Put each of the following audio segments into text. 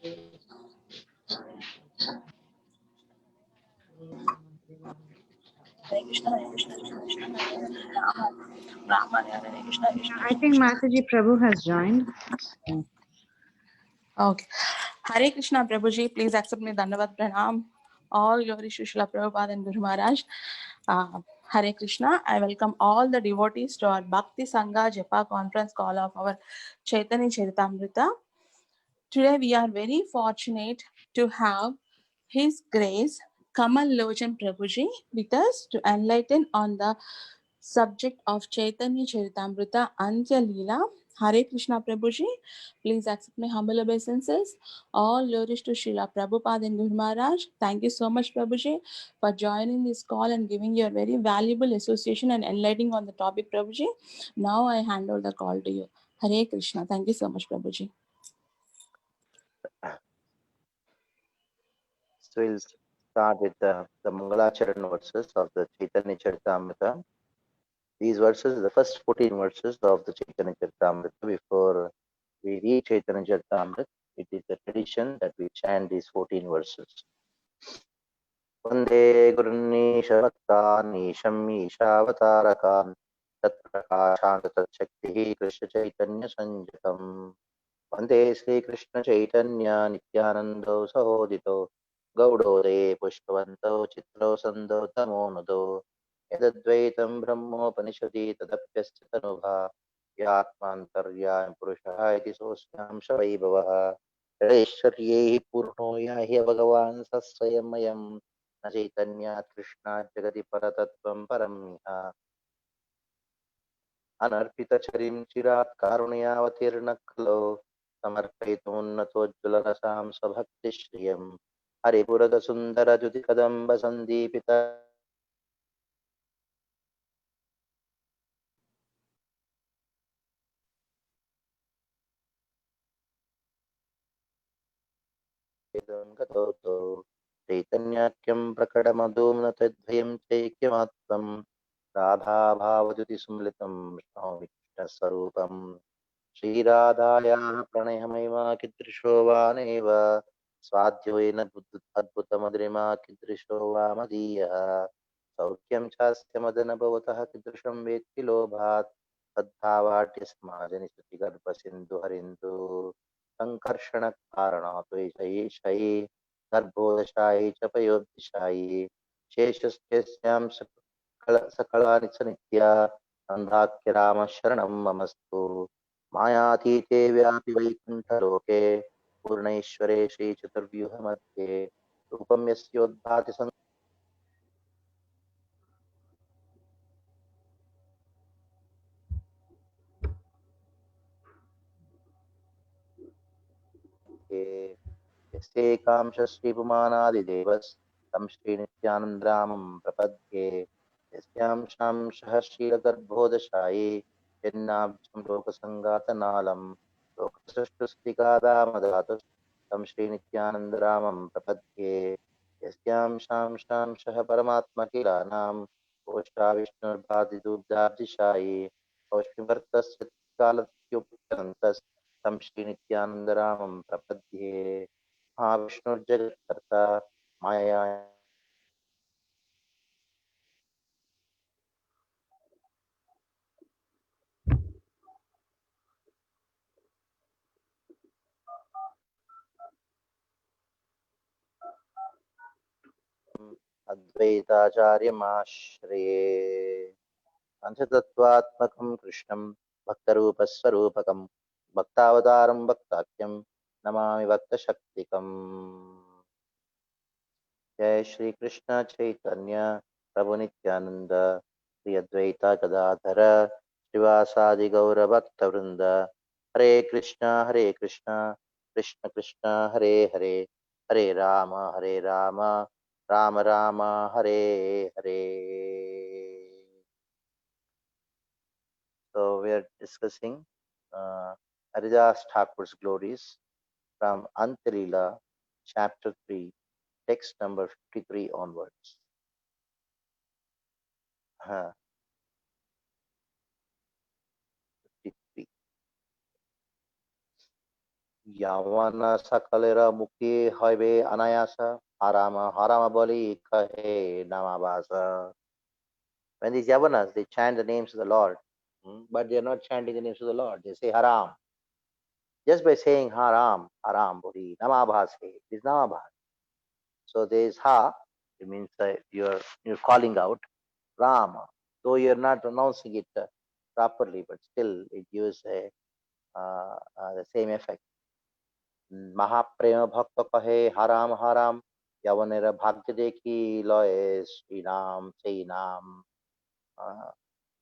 Hare Krishna, Hare Krishna, Krishna Krishna, Hare Hare, Rama Rama, Hare Krishna, Krishna I think Mataji Prabhu has joined. Okay. Hare Krishna, Prabhuji, please accept me Dandavat Pranam. All glory to Srila Prabhupada and Guru Maharaj. Hare Krishna. I welcome all the devotees to our Bhakti Sangha Japa conference call of our Chaitanya Charitamrita. Today we are very fortunate to have His Grace Kamal Lochan Prabhuji with us to enlighten on the subject of Chaitanya Charitamrita Antya Leela. Hare Krishna Prabhuji, please accept my humble obeisances. All glories to Srila Prabhupada and Guru Maharaj. Thank you so much Prabhuji for joining this call and giving your very valuable association and enlightening on the topic Prabhuji. Now I hand over the call to you. Hare Krishna. Thank you so much Prabhuji. So we'll start with the Mangalacharan verses of the Chaitanya Charitamrita. These verses, the first 14 verses of the Chaitanya Charitamrita. Before we read Chaitanya Charitamrita, it is the tradition that we chant these 14 verses. Vande Gurunishavatanisham Ishavatarakam Tatprakashanta Tatshakti Krishna Chaitanya Sanjatam Vande Sri Krishna Chaitanya Nityanando Sahodito Gaudode Pushpavanto Chitro Sando Tamonudo Yadadvaitam Brahmopanishadi Tadapyasya Tanubha Yatmantarya Purusha Iti Sosyam Shavaibhavaha Yadeshwaryehi Purno Yahi Bhagavan Saswayamayam Na Chaitanya Krishna Jagati Paratatvam Paramya Anarpita Charim Chirat Karunyavatirna Kalo समर्पयितुन्नतोज्ज्वलरसां स्वभक्तिश्रियं हरिपुरगसुन्दरजुतिकदम्बसन्दीपिता गतोतो चैतन्याख्यं प्रकटमधूम्नतद्वयं चैक्यमात्मं राधाभावज्योतिसुम्लितं विष्णोः कृष्णस्वरूपम् श्रीराधायाः प्रणयमहिमा कीदृशो वा नैव स्वाध्योयेन अद्भुतमधुरिमा कीदृशो वा मदीयः सौख्यं चास्य मदन भवतः कीदृशं वेत्ति लोभात् तद्भावाट्यस्माजनिसुतिगर्भसिन्धु हरिन्दु सङ्कर्षणकारणात्वैषयी गर्भोदशायी च पयोदिशायी शेषस्यस्यां सकलानि च नित्या अन्धाख्यरामशरणं ममस्तु मायातीते व्यापि वैकुण्ठलोके पूर्णैश्वरे श्रीचतुर्व्यूहमध्ये रूपं यस्योद्भाति यस्यैकांश श्रीपुमानादिदेवस्तं श्रीनित्यानन्दरामं प्रपद्ये यस्यांशांशः श्रीलगर्भोदशायी यन्नाब्जं लोकसङ्गातनालं लोकसृष्टुस्तिकादामदातुं श्रीनित्यानन्दरामं प्रपद्ये यस्यांशांशः परमात्मकिलानां कोष्ठाविष्णुर्भादिदुर्गाब्धिशायी कौष्णिवर्तस्य कालत्युपन्तस्तं श्रीनित्यानन्दरामं प्रपद्ये महाविष्णुर्जगत्कर्ता माया अद्वैताचार्यमाश्रये पंचतत्वात्मकं कृष्णं भक्तरूपस्वरूपकं भक्तावतारं भक्ताख्यं नमामि भक्तशक्तिकम् जय श्री कृष्ण चैतन्य प्रभु नित्यानंद श्री अद्वैता गदाधर श्रीवासादि गौर भक्तवृंद हरे Krishna Krishna Krishna Hare Hare Hare Ram Ram Ram Hare Hare. So we are discussing Haridas Thakur's glories from Antilila, chapter 3, text number 53 onwards. 53. Yavana sakalera mukti hoibe anayasa. Harama harama boli kahe namabasa. When these Yavanas, they chant the names of the Lord, but they are not chanting the names of the Lord. They say haram. Just by saying haram, haram boli, namabhase, it is namabhas. So there is ha, it means that you're calling out Rama, though you're not pronouncing it properly, but still it gives the same effect. महाप्रेम भक्त कहे हराम हराम यवनेर भाग्य देखी लय Shri Ram say Nam.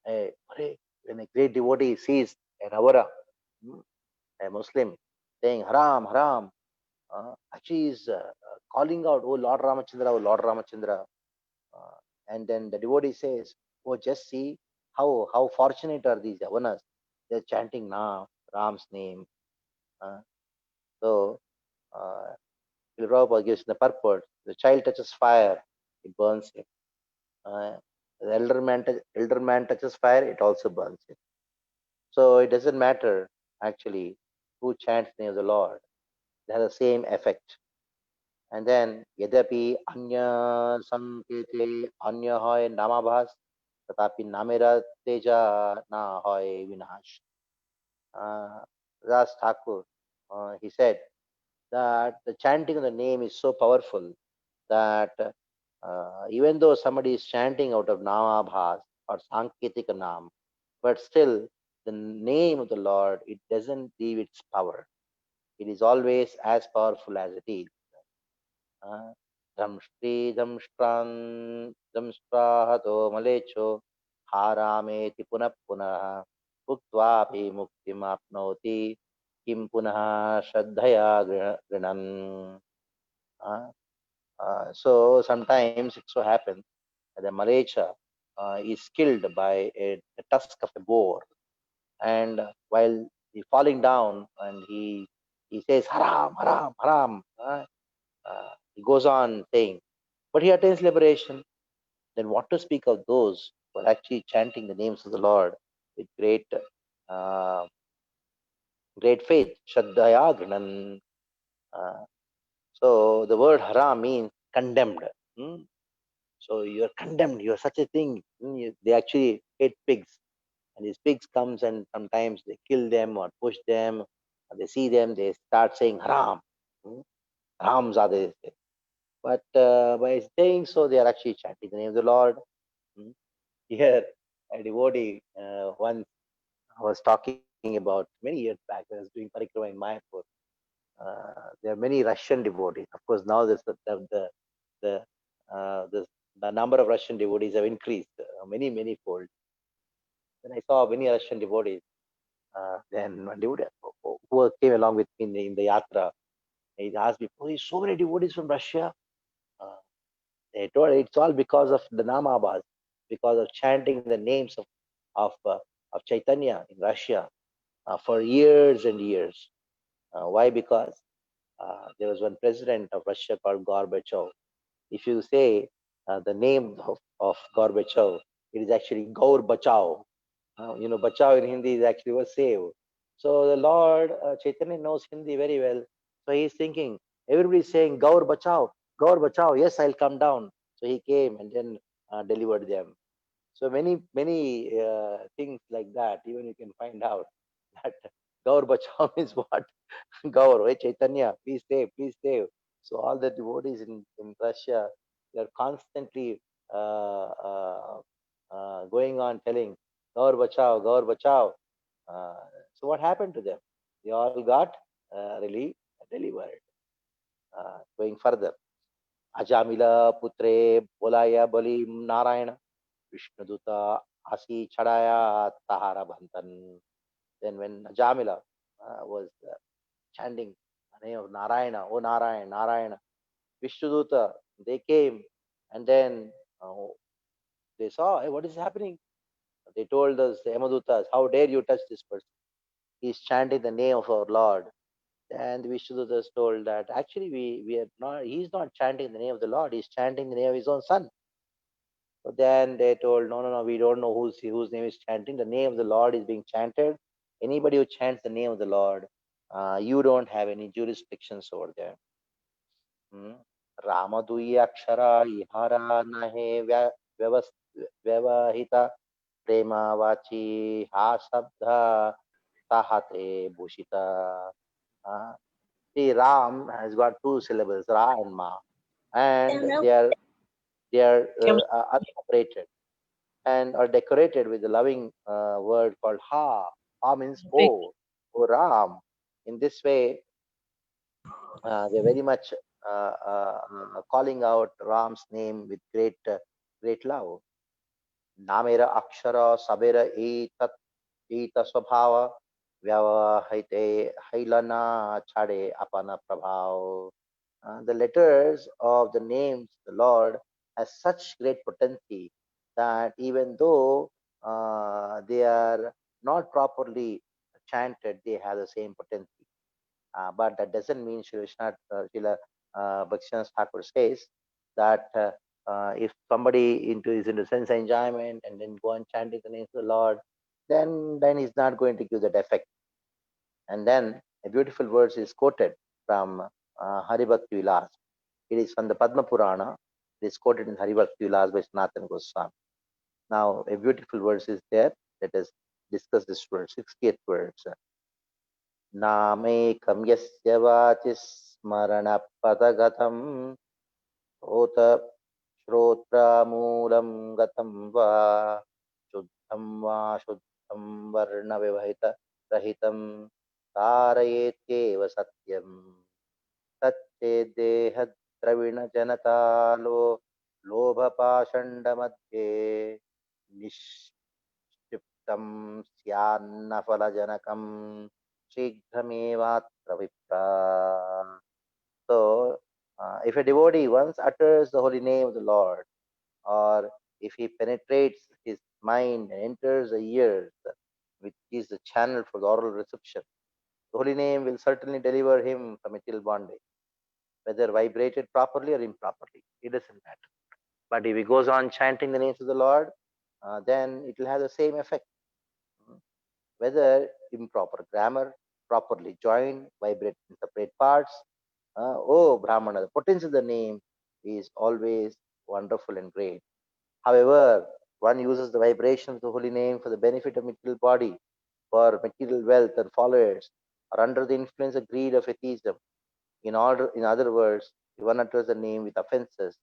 When a great devotee sees an Avara, a Muslim, saying haram haram, actually is calling out, oh Lord Ramachandra, oh Lord Ramachandra. And then the devotee says, oh, just see how fortunate are these Yavanas. They're chanting now Ram's name. So Srila Prabhupada gives the purport. The child touches fire, it burns him. The elder man touches fire, it also burns him. So it doesn't matter actually who chants the name of the Lord. They have the same effect. And then Yadapi Anya Sankete Anya Hoy Namabhas Tatapi Namera Teja Na Hoy Vinash. Ras Thakur, he said that the chanting of the name is so powerful that even though somebody is chanting out of Namabhas or Sanketika Nam, but still the name of the Lord, it doesn't leave its power. It is always as powerful as it is. Damshri damshprahato malecho harameti punah punah uktvapi muktim apnoti kim punah shraddhaya grinan. So sometimes it so happens that the Malecha is killed by a tusk of a boar, and while he falling down and he says haram haram haram, he goes on saying, but he attains liberation. Then what to speak of those who are actually chanting the names of the Lord with uh, great faith, Shraddhaya Grinan. Uh, so the word haram means condemned. Hmm? So you're condemned. You're such a thing. They actually hate pigs, and these pigs comes and sometimes they kill them or push them. Or they see them, they start saying haram. Harams are they. But by saying so, they are actually chanting the name of the Lord. Mm. Here, a devotee once was talking about many years back when I was doing parikrama in Mayapur. There are many Russian devotees. Of course, now the, the the number of Russian devotees have increased many fold. Then I saw many Russian devotees. Then one devotee who came along with me in the yatra, he asked me, "Oh, so many devotees from Russia." Uh, they told it's all because of the Namabhas, because of chanting the names of Chaitanya in Russia for years and years. Why? Because there was one president of Russia called Gorbachev. If you say the name of Gorbachev, it is actually Gaur Bachao. Bachao in Hindi is actually was save. So the Lord Chaitanya knows Hindi very well. So he's thinking, everybody is saying Gaur Bachao, Gaur Bachao. Yes, I'll come down. So he came and then delivered them. So many things like that. Even you can find out that Gaur Bachao means what? Gaur, hey Chaitanya, please save, please save. So all the devotees in Russia, they are constantly going on telling Gaur Bachao, Gaur Bachao. Uh, so what happened to them? They all got really delivered. Going further, Ajamila Putre Bolaya Bali Narayana Vishnuduta Asi Chadaya Tahara Bhantan. Then when Ajamila was chanting the name of Narayana, oh Narayana, Narayana, Vishnuduta, they came and then they saw, hey, what is happening? They told us, the Yamadutas, how dare you touch this person? He's chanting the name of our Lord. And Vishnudutas told that actually we are not, he's not chanting the name of the Lord, he's chanting the name of his own son. So then they told, no, we don't know whose name is chanting. The name of the Lord is being chanted. Anybody who chants the name of the Lord, You don't have any jurisdictions over there. Ramadui Akshara Ihara Nahe Vyavahita Prema Vachi Ha Sabdha Tahate Bhushita. See, Ram has got two syllables, Ra and Ma, and they are unseparated and are decorated with a loving word called Ha. Ha means oh Ram. In this way, they're very much calling out Ram's name with great love. Namera Akshara Sabera Eta Swabhava Vyavahite Hailana Chade Apana Prabhav. The letters of the names, the Lord, has such great potency that even though they are not properly chanted, they have the same potency. But that doesn't mean Srila Bhaktivinoda Thakur says that if somebody is into sense enjoyment and then go on chanting the names of the Lord, then he's not going to give that effect. And then a beautiful verse is quoted from Hari Bhakti Vilas. It is from the Padma Purana. It is quoted in Hari Bhakti Vilas by Sanatana Goswami. Now, a beautiful verse is there. Let us discuss this verse, 60th verse. Namekam yasya vachi smarana padagatam ota shrotra moolam gatam va shuddham varna vivahita rahitam तारयेत्येव सत्यम तच्चेदेह द्रविण जनतालो लोभपाषण्ड मध्ये निक्षिप्तं स्यान्न फलजनकं शीघ्रमेवात्र विप्रा. So, if a devotee once utters the holy name of the Lord, or if he penetrates his mind and enters the ears, which is the channel for the oral reception, the holy name will certainly deliver him from material bondage, whether vibrated properly or improperly. It doesn't matter. But if he goes on chanting the names of the Lord, then it will have the same effect. Whether improper grammar, properly joined, vibrate in separate parts. Oh, Brahmana, the potency of the name is always wonderful and great. However, one uses the vibration of the holy name for the benefit of material body, for material wealth and followers, or under the influence of greed of atheism. In other words, if one utters the name with offenses,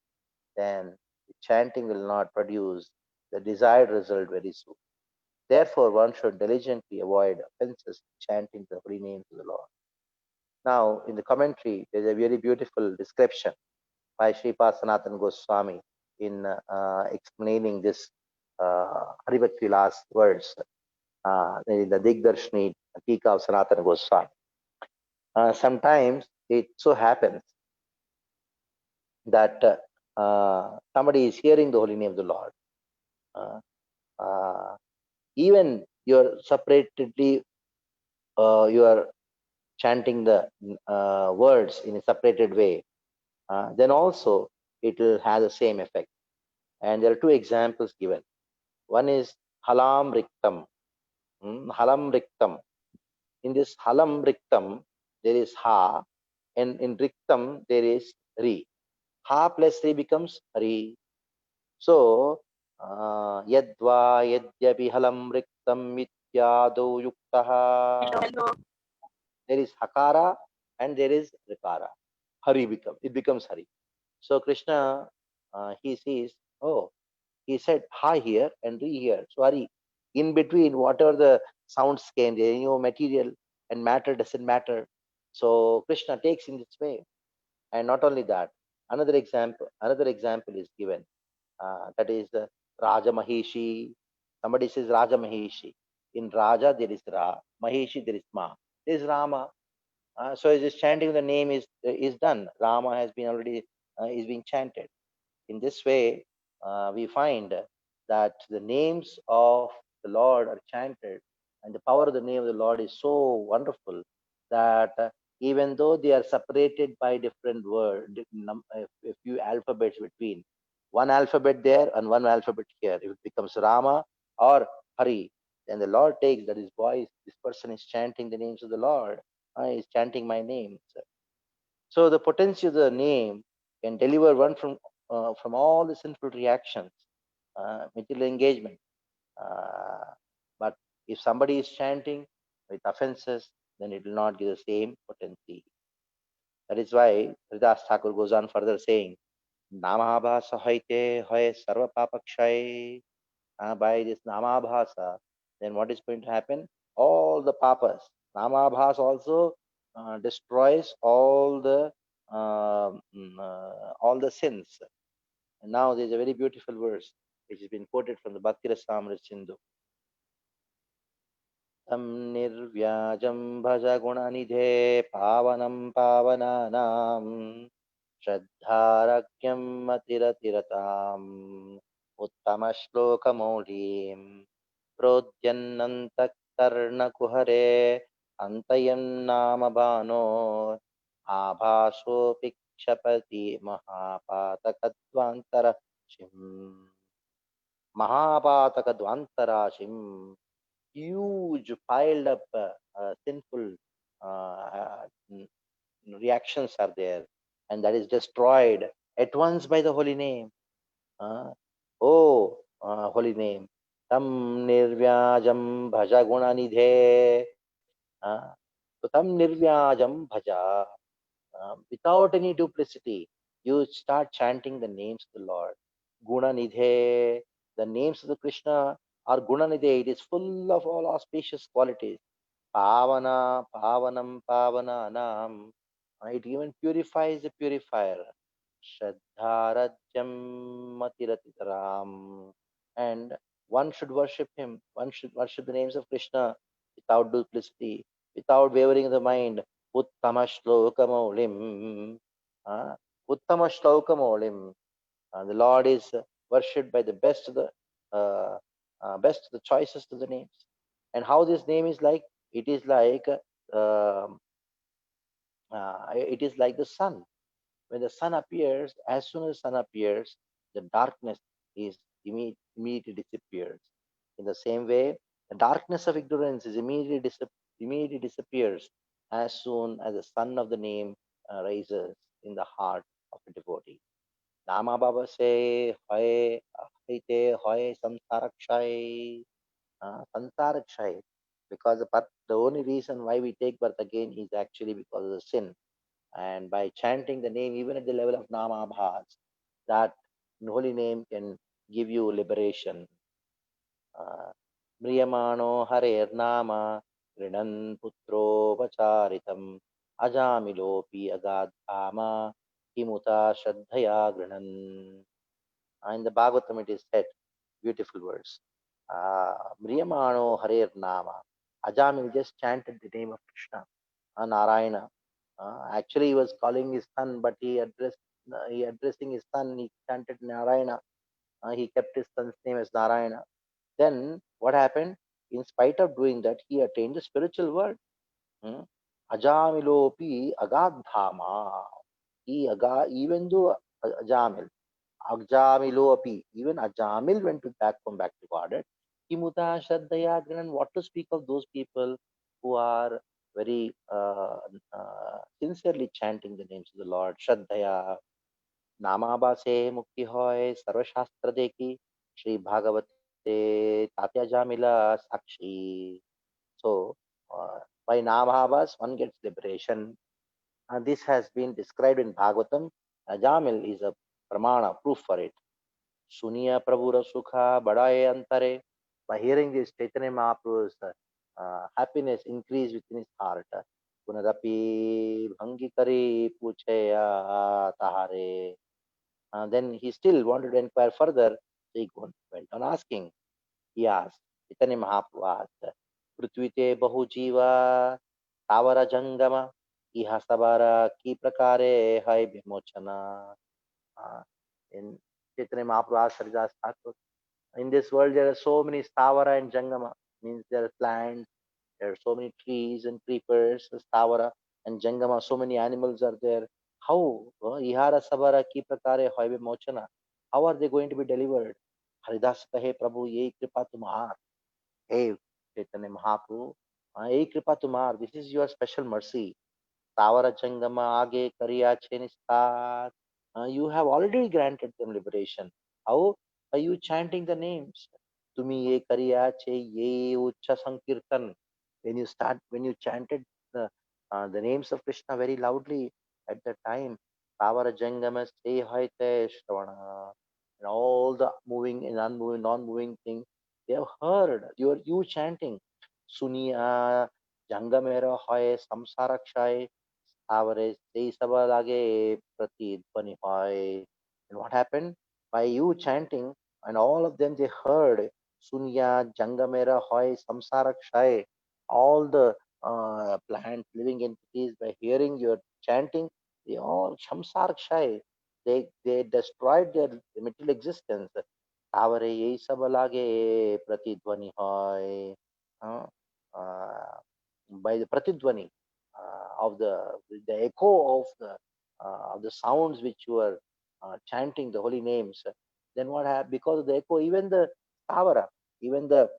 then the chanting will not produce the desired result very soon. Therefore, one should diligently avoid offenses chanting the holy names of the Lord. Now, in the commentary, there is a very beautiful description by Sripad Sanatana Goswami in explaining this Hari Bhakti last verse. In the Digdarshini Tika of Sanatana Goswami. Sometimes it so happens that somebody is hearing the holy name of the Lord. Even you're separately, you are chanting the words in a separated way, then also it will have the same effect. And there are two examples given. One is Halam Riktam. Halam Riktam. In this Halam Riktam, there is Ha, and in Riktam, there is Ri. Ha plus Ri becomes Ri. So, Yadva Yadyapi Halam Riktam Mityado Yuktaha. There is Hakara and there is Rikara. It becomes Hari. So, Krishna, he sees, oh, he said Ha here and Ri here. So, Hari. In between, whatever the sounds came, there, material and matter doesn't matter. So Krishna takes in this way. And not only that, another example is given. That is Raja Mahishi. Somebody says Raja Mahishi. In Raja there is Ra, Mahishi there is Ma. There is Rama. So this chanting of the name is done. Rama has been already is being chanted. In this way, we find that the names of the Lord are chanted, and the power of the name of the Lord is so wonderful that even though they are separated by different words, a few alphabets between, one alphabet there and one alphabet here, if it becomes Rama or Hari, then the Lord takes that his voice, this person is chanting the names of the Lord, Is chanting my name. So the potency of the name can deliver one from all the sinful reactions, material engagement. Uh, but if somebody is chanting with offenses, then it will not give the same potency. That is why Haridas Thakur goes on further saying, Namabhasa haite hoye sarva papakshay. By this Namabhasa, then what is going to happen? All the papas. Namabhasa also destroys all the sins. And now there is a very beautiful verse which has been quoted from the Bhakti Rasamrita Sindhu. Tam nirvyajam bhaja gunanidhe pavanam pavananam Shraddharakyam Matiratiratam Uttama Shlokamaulim Prodyanantakarnakuhare Antayam Namabano Abhaso Pikshapati Mahapatakadvantarashim huge piled up sinful uh, reactions are there, and that is destroyed at once by the holy name. Holy name. Tam nirvyajam bhaja gunanidhe. So tam nirvyajam bhaja. Without any duplicity, you start chanting the names of the Lord. Gunanidhe. The names of the Krishna are Gunanidhe. It is full of all auspicious qualities. Pavana, Pavanam, Pavananam. It even purifies the purifier. Shraddharajyam Matiratitaram. And one should worship him. One should worship the names of Krishna without duplicity, without wavering of the mind. Uttama Shlokamaulim. Uttama Shlokamaulim. The Lord is worshipped by the best of the choicest of the names. And how this name is like? It is like the sun. When the sun appears, as soon as the sun appears, the darkness is immediately disappears. In the same way, the darkness of ignorance is immediately disappears as soon as the sun of the name rises in the heart of the devotee. Nama Baba say, Hoy, Haite, Hoy, Samsarakshay, Samsarakshay. Because the only reason why we take birth again is actually because of the sin. And by chanting the name, even at the level of Namabhas, that holy name can give you liberation. Mriyamano Harer Nama Grinan Putro Vacharitam Ajamilopi Agadhama Kimuta Shraddhaya Grinan. In the Bhagavatam it is said, beautiful words. Mriyamano Harer Nama. Ajamil just chanted the name of Krishna, Narayana. Actually, he was calling his son, but he addressing his son. He chanted Narayana. He kept his son's name as Narayana. Then what happened? In spite of doing that, he attained the spiritual world. Ajamilopi agadhama. Even though Ajamilopi, even Ajamil went back to Godhead. Kimuta Shraddhaya Grinan. What to speak of those people who are very sincerely chanting the names of the Lord. Shraddhaya. Namaba se mukti hoy sarvashastra deki Sri Bhagavate Tatya Jamila Sakshi. So by Namabhas one gets liberation. And this has been described in Bhagavatam. Jamil is a pramana, proof for it. Suniya Prabhura Sukha Badaye Antare. By hearing this, Chaitanya Mahaprabhu's happiness increased within his heart. Punadapi Bhangi Kari Puchaya Tahare. Then he still wanted to inquire further. So he went on asking. He asked, Chaitanya Mahaprabhu asked, Prithvite Bahu Jiva Tavara Jangama Iha Sabara Ki Prakare Hai Vimochana. In Chaitanya Mahaprabhu asked Haridas Thakur, in this world there are so many Stavara and Jangama, means there are plants, there are so many trees and creepers, Stavara and Jangama, so many animals are there. How? Ihara Sabara Ki Prakare Hoive Mochana. How are they going to be delivered? Haridas Kahe Prabhu Ye Kripa Tumhar. Hey Chaitanya Mahaprabhu, Ei kripa tumar, this is your special mercy. Tavara Jangama Age Kariya Chenistat. You have already granted them liberation. How? By you chanting the names. Tumi ye Kariya Che Ye Ucha Sankirtan. When you chanted the names of Krishna very loudly at the time, Tavara Jangama Che Haite Shravana. And all the moving and unmoving, non-moving things, they have heard you chanting. Suniya Jangamera Hoy Samsarakshay average Deisabadage Pratidvani Hoy. And what happened? By you chanting, and all of them they heard Sunya, Jangamera Hoy, Samsarakshay, all the plant living entities by hearing your chanting, they all Samsarakshay. They destroyed their material existence. Tavare Yeisabalage Pratidvani Hoy. Uh, uh, by the Pratidvani of the echo of the sounds which you are chanting the holy names. Then what happened? Because of the echo, even the tavara, even the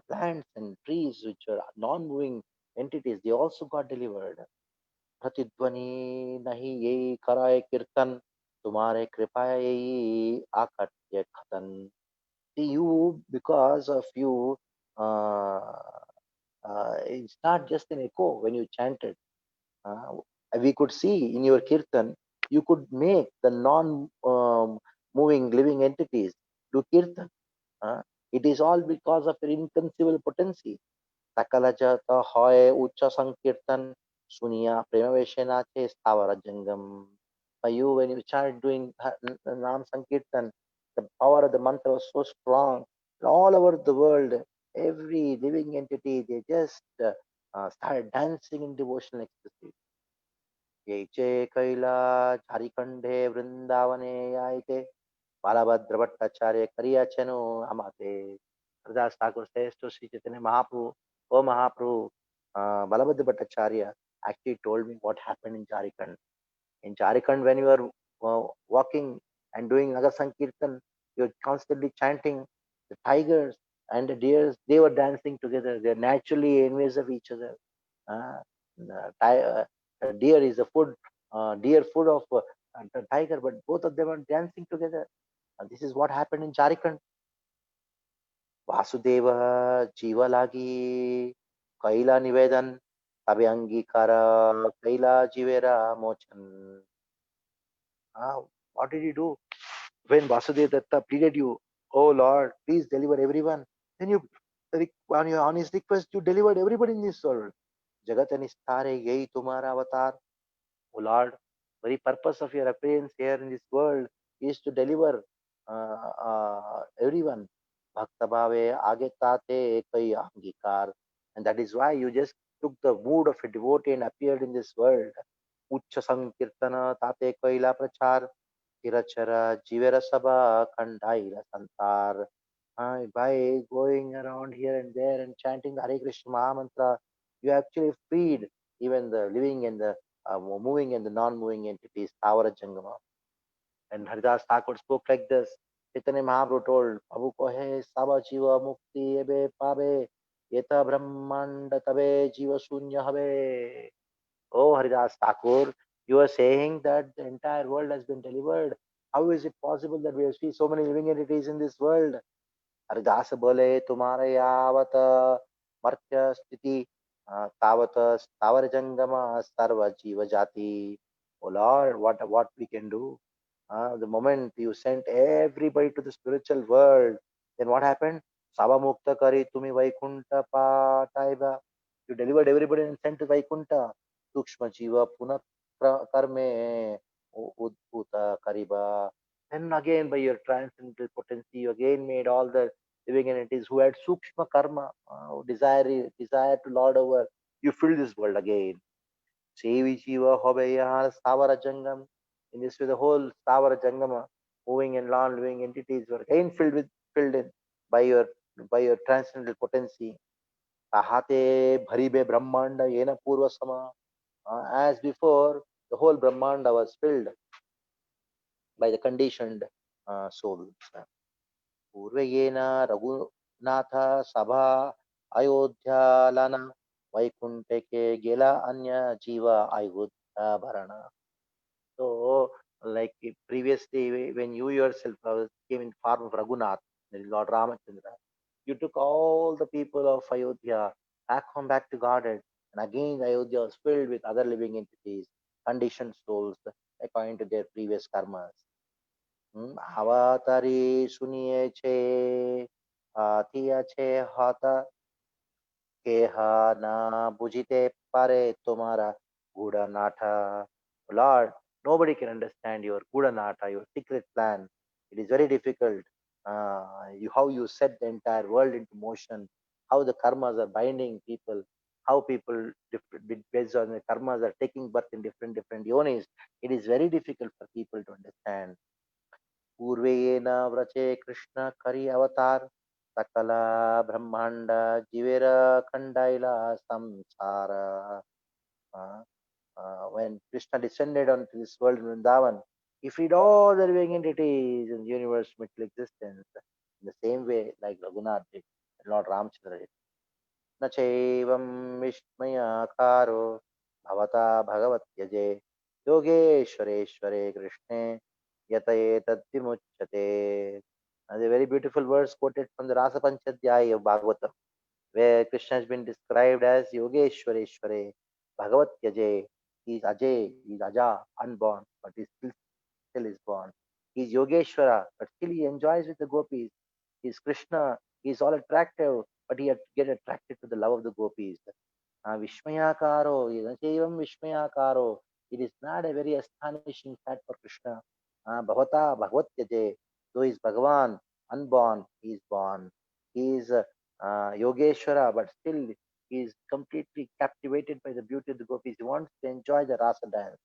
plants and trees which are non-moving entities, they also got delivered. Pratidvani nahi ye karaye kirtan, tumhare kripaye ye akatye khatan. See you, because of you, it's not just an echo when you chanted. Uh, we could see in your kirtan, you could make the non-moving living entities do kirtan. Uh, it is all because of your inconceivable potency. Sakala jata hoy ucha sankirtan suniya premaveshena stavara jangam. By you, when you started doing Nam Sankirtan, the power of the mantra was so strong. All over the world, every living entity, they just started dancing in devotional ecstasy. Yeche Kaila Jharikande Vrindavane Yaite Balabhadra Bhattacharya Kariyachenu Amate. Haridas Thakur says to Sri Chaitanya Mahaprabhu, Oh Mahaprabhu, Balabhadra Bhattacharya actually told me what happened in Jharikand. In Jharikand, when you are walking and doing Nagar Sankirtan, you're constantly chanting. The tigers and the deers, they were dancing together. They're naturally envious of each other. Uh, deer is a deer food of the tiger, but both of them are dancing together. And this is what happened in Jharikand. Vasudeva Jivalagi Kaila Nivedan Abhyangikara Kaila Jivera Mochan. What did you do? When Vasudeva Datta pleaded you, oh Lord, please deliver everyone, then you, on his request, you delivered everybody in this world. Jagat Anistare Yei Tumara Avatar. O Lord, very purpose of your appearance here in this world is to deliver everyone. Bhakta Bhave Agetate Kai Angikar. And that is why you just took the mood of a devotee and appeared in this world. Ucha Sankirtana Tate Kaila Prachar. Tirachara Jivera Sabha Kandaira Santar. By going around here and there and chanting the Hare Krishna Maha Mantra, you actually freed even the living and the moving and the non-moving entities, Tavara Jangama. And Haridas Thakur spoke like this. Chaitanya Mahaprabhu told, Prabhu ko hai saba jiva mukti ebe pabe, yeta brahmanda tabe jiva sunya habe. Oh, Haridas Thakur, you are saying that the entire world has been delivered. How is it possible that we see so many living entities in this world? Haridas बोले तुम्हारे यावत मर्त्य स्थिति तावत स्थावर जंगम सर्व जीव जाति. Oh Lord, what we can do? The moment you sent everybody to the spiritual world, then what happened? Sava mukta kari tumi vaikunta pataiva. You delivered everybody and sent to Vaikunta. Sukshma jiva puna karme udbhuta kariba. Then again, by your transcendental potency, you again made all the living entities who had sukshma karma, desire to lord over. You filled this world again. Sevi jiva hobeya stavara jangam. In this way, the whole stavara jangama, moving and non-living entities were again filled in by your transcendental potency. Tahate bharibe brahmanda yena purva sama. As before, the whole brahmanda was filled by the conditioned souls. Purvayena Raghunatha Sabha अयोध्यालाना वैकुंठे के गेला अन्य जीवा अयोध्या भरणा. So, like previously, when you yourself came in form of Raghunath, Lord Ramachandra, you took all the people of Ayodhya back home, back to Godhead, and again Ayodhya was filled with other living entities, conditioned souls, according to their previous karmas. Avatari suniye che, atiya che hata keha na bujite pare tumara guda natha. Lord, nobody can understand your guda natha, your secret plan. It is very difficult. How you set the entire world into motion, how the karmas are binding people, how people based on the karmas are taking birth in different yonis. It is very difficult for people to understand. पूर्वेन व्रचे Krishna करी अवतार सकल ब्रह्मांड जीवेर खंडाइला samsara. Uh, when Krishna descended onto this world in Vrindavan, he freed all the living entities in the universe material existence in the same way like Raghunath did, and Lord Ramchandra did. न चैवं विस्मयाकारो भवता भगवत्यजे योगेश्वरेश्वरे कृष्णे यत एतद्विमुच्यते. And a very beautiful verse quoted from the Rasa Panchadhyaya of Bhagavatam, where Krishna has been described as Yogeshwareshware Bhagavatyaje. He is Ajay, he is Aja, unborn, but he still is born. He is Yogeshwara, but still he enjoys with the gopis. He is Krishna, he is all attractive, but he had to get attracted to the love of the gopis. Vishmayakaro, Evam Vishmayakaro. It is not a very astonishing fact for Krishna. Bhavata Bhagavatyaje, though he is Bhagavan, unborn, he is born. He is Yogeshwara, but still he is completely captivated by the beauty of the gopis. He wants to enjoy the rasa dance.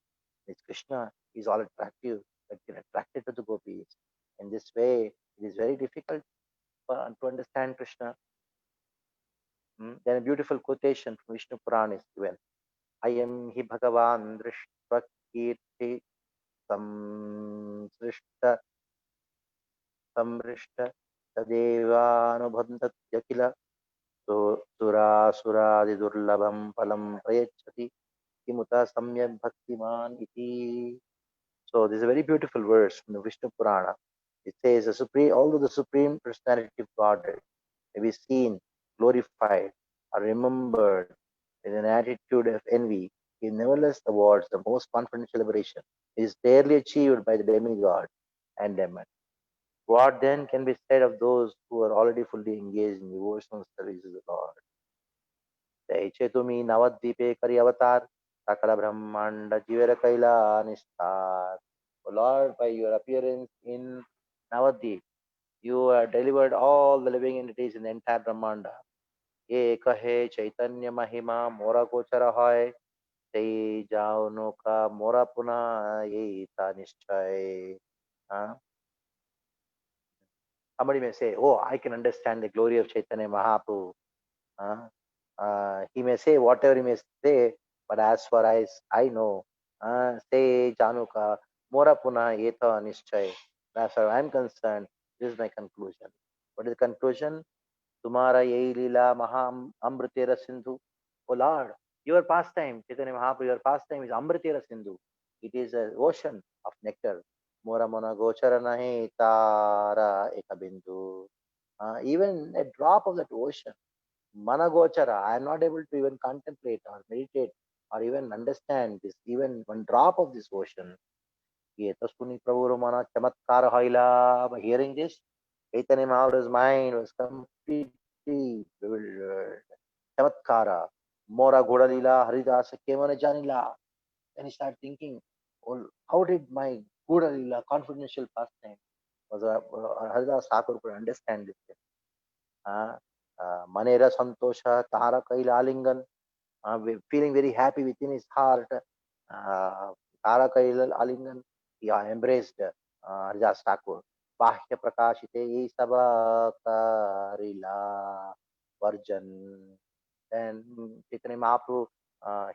It's Krishna, he is all attractive, but get attracted to the gopis. In this way, it is very difficult to understand Krishna. Then a beautiful quotation from Vishnu Purana is given. Ayam hi Bhagavan drishtva kirti samsrishta samrishta tadevanubhantatya kila surasuradi durlabham palam prayachati kimuta samyak bhaktiman iti. So this is a very beautiful verse from the Vishnu Purana. It says, although the Supreme Personality of Godhead may be seen, glorified, or remembered with an attitude of envy, he nevertheless awards the most confidential liberation. It is rarely achieved by the demigod and demon. What then can be said of those who are already fully engaged in devotional service of the Lord? Jaiche tumi navadvipe kari avatar, sakala brahmanda jivera kaila nistar. O Lord, by your appearance in Navadvip, you delivered all the living entities in the entire Brahmanda. ये कहे चैतन्य महिमा मोरा गोचर है ते जाओ नौका मोरा पुनः ये था निश्चय. Somebody may say, oh, I can understand the glory of Chaitanya Mahaprabhu. He may say whatever he may say, but as far as I know, say Januka Mora Puna Yeta Nischay. As far as I'm concerned, this is my conclusion. What is the conclusion? Tumara Yei Lila Maha Amritera Sindhu. Oh Lord, your pastime, Chaitanya Mahaprabhu, your pastime is Amritera Sindhu. It is an ocean of nectar. Mora Mona Gochara Nahi Tara Ekabindu. Even a drop of that ocean, Managochara, I am not able to even contemplate or meditate or even understand this, even one drop of this ocean. Ye Tasuni Prabhu Mana Chamatkara Haila. By hearing this, Chaitanya Mahaprabhu's mind was completely bewildered. Chamatkara, Mora Godalila, Haridasa Kemana Janila. Then he started thinking, well, how did my Godalila confidential pastime was Haridas Thakur could understand this? Manera Santosha, Tara Kaila Alingan, feeling very happy within his heart. Tara Kaila Alingan, he embraced Haridas Thakur. Bahya Prakashite Ye Saba Karila Varjan. Then Chaitanya Mahaprabhu,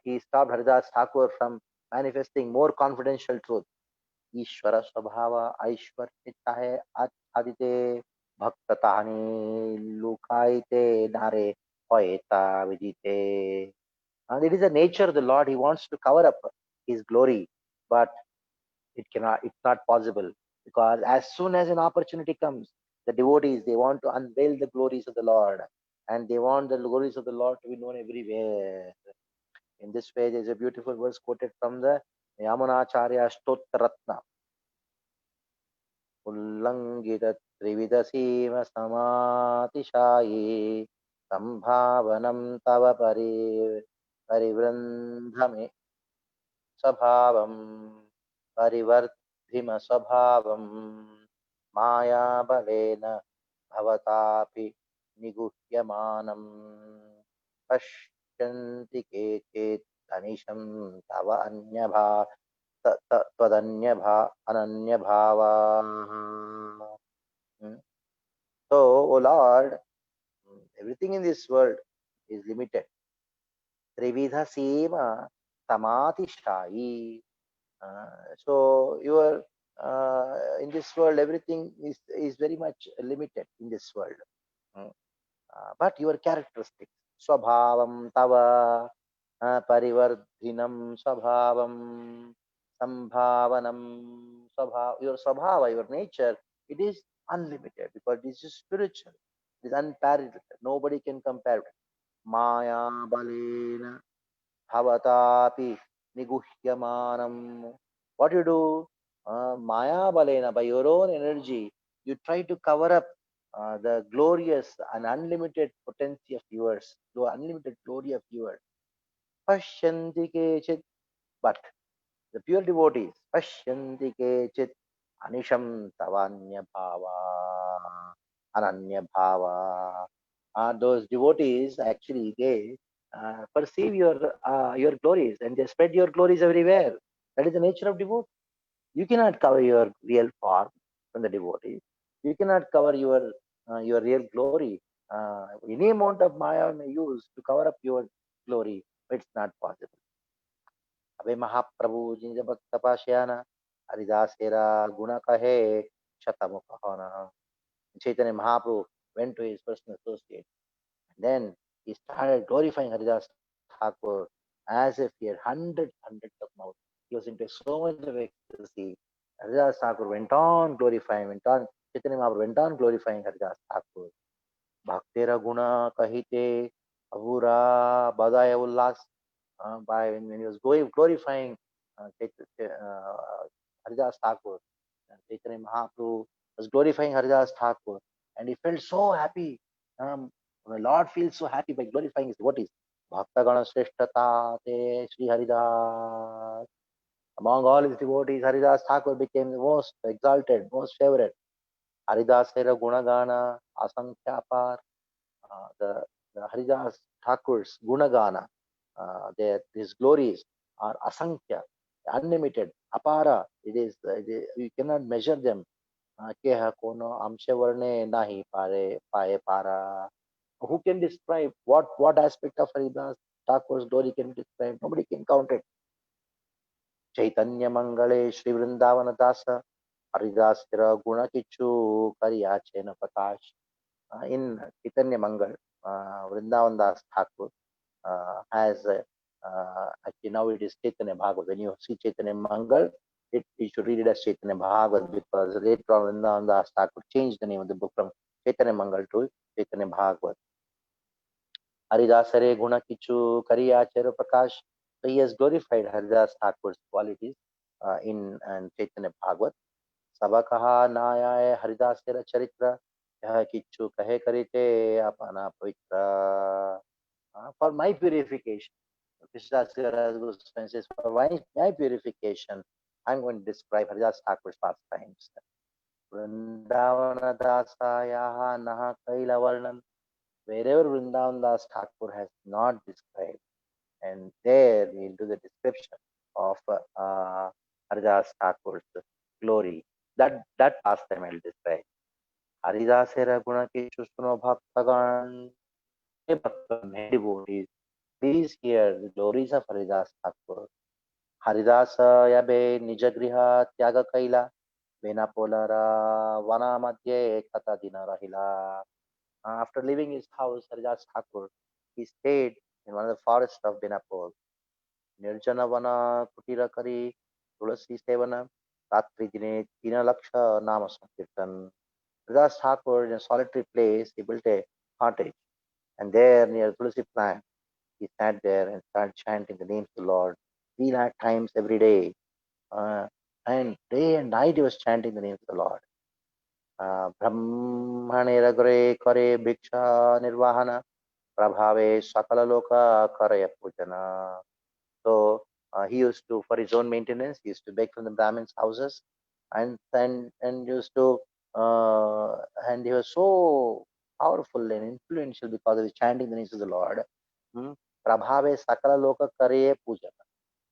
he stopped Haridas Thakur from manifesting more confidential truth. ईश्वर स्वभाव ऐश्वर्य आदिते भक्त ताहनी लुकायते नारे Poeta vidite. And it is the nature of the Lord. He wants to cover up his glory, but it's not possible, because as soon as an opportunity comes, the devotees, they want to unveil the glories of the Lord, and they want the glories of the Lord to be known everywhere. In this way, there's a beautiful verse quoted from the Yamunacharya Stotratna. Ullangita Trivida Sima Samatishayi Sambhavanam Tava Parivrandhame Sabhavam Parivardhima Sabhavam Maya Balena Bhavatapi Niguhyamanam Pashyanti Kechit Anisham Tava Anyabha Ananyabhava. So, O Lord, everything in this world is limited. Trividha Sema Samati Shai. So your in this world everything is very much limited in this world. But your characteristics, Swabhavam Tava Parivardhinam Swabhavam Sambhavanam your Swabhava, your nature, it is unlimited, because this is spiritual, it is unparalleled. Nobody can compare it. Maya Balena Bhavatapi Niguhyamanam. What you do? Maya Balena, by your own energy, you try to cover up the glorious and unlimited potency of yours, the unlimited glory of yours. Pashyanti kechit, but the pure devotees, Pashyanti kechit Anisham Tavanya Bhava, Ananya Bhava. Those devotees actually, they perceive your glories, and they spread your glories everywhere. That is the nature of devotee. You cannot cover your real form from the devotees. You cannot cover your real glory. Any amount of Maya may use to cover up your glory, but it's not possible. अबे महाप्रभु जिन जब तपस्याना Haridaseera guna kahe shatamukahana. Chaitanya Mahaprabhu went to his personal associate. And then he started glorifying Haridas Thakur as if he had hundreds of mouths. He was into so much of ecstasy. Haridas Thakur went on glorifying, Chaitanya Mahaprabhu went on glorifying Haridas Thakur. Bhaktera guna kahite avura badaya ullas. By when he was glorifying Haridas Thakur, Chaitanya Mahaprabhu was glorifying Haridas Thakur, and he felt so happy. The Lord feels so happy by glorifying his devotees. Bhaktagana Sreshtata Te Sri Haridas. Among all his devotees, Haridas Thakur became the most exalted, most favorite. Haridasera Gunagana Asankhyapar. The Haridas Thakur's Gunagana, his glories are asankhya, unlimited, apara. You cannot measure them. Keha kono amsha varne nahi pae para. Who can describe what aspect of Haridas Thakur's glory can be described? Nobody can count it. Chaitanya Mangale Sri Vrindavana Dasa Haridasira Guna Kichu Kariyachena Prakash. In Chaitanya Mangal, Vrindavan Das Thakur has actually now it is Chaitanya Bhagavad. When you see Chaitanya Mangal, you should read it as Chaitanya Bhagavad, because later on Vrindavan Das Thakur changed the name of the book from Chaitanya Mangal to Chaitanya Bhagavad. Haridasare Guna Kichu Kariyachera Prakash. So he has glorified Haridas Thakur's qualities in Chaitanya Bhagavad. Sabakaha Naya Haridasera Charitra Kichu Kahe Karite Apana Pavitra. For my purification, Krishna Goswami says, for my purification, I'm going to describe Haridas Thakur's pastimes. Vrindavana Dasayaha Naha Kaila Varnan. Wherever Vrindavan Das Thakur has not described, and there we'll do the description of Haridas Thakur's glory. That pastime I'll describe. Haridasera Guna Keshu Suno Bhaktagan. Devotees, please hear the glories of Haridas Thakur. Haridasa yabe nijagriha tyaga kaila vena polara vana madhye kata dina rahila. After leaving his house, Haridas Thakur he stayed in one of the forests of Benapur. Nirjanavana Kutira Kari Tulasi Sevana Ratri Dine Tina Laksha Nama Sankirtan. Haridas Thakur in a solitary place, he built a cottage, and there near Tulsi plant, he sat there and started chanting the names of the Lord 3 lakh times every day. Uh, and day and night he was chanting the names of the Lord. Brahmane ragre kare bhiksha nirvahana prabhave sakala loka karaya pujana. So he used to, for his own maintenance, he used to beg from the Brahmins' houses, and used to, uh, and he was so powerful and influential because of his chanting the names of the Lord. Hmm. Prabhave sakala loka kare pujana.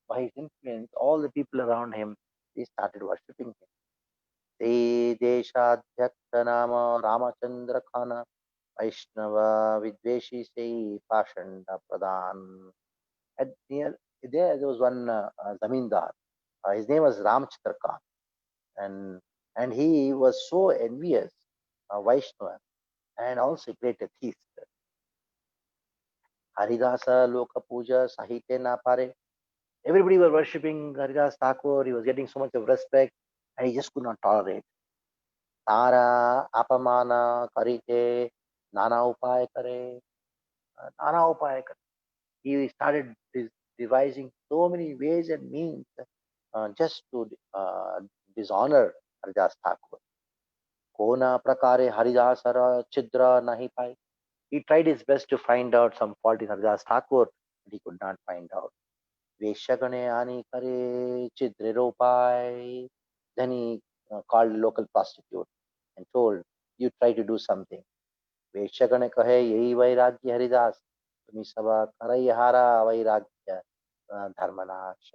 By his influence, all the people around him, they started worshipping him. ते देशाध्यक्ष नाम रामचंद्र खान वैष्णव विद्वेषी से पाषंड प्रधान. At near there was one zamindar. His name was Ramchandra Khan, and he was so envious, Vaishnava, and also a great atheist. Haridasa Loka Puja Sahite Napare. Everybody was worshipping Haridas Thakur. He was getting so much of respect, and he just could not tolerate. Tara Apamana Karite Nana Upaya Kare. Nana Upaya Kare. He started devising so many ways and means just to dishonor Haridas Thakur. Kona prakare Haridasara Chidra nahi pai. He tried his best to find out some fault in Haridas Thakur, but he could not find out. Veshagane ani kare chidre ropai. Then he called a local prostitute and told, you try to do something. Veshagane kahe yehi vairagya Haridas. Tumi saba karai hara vairagya dharmanash.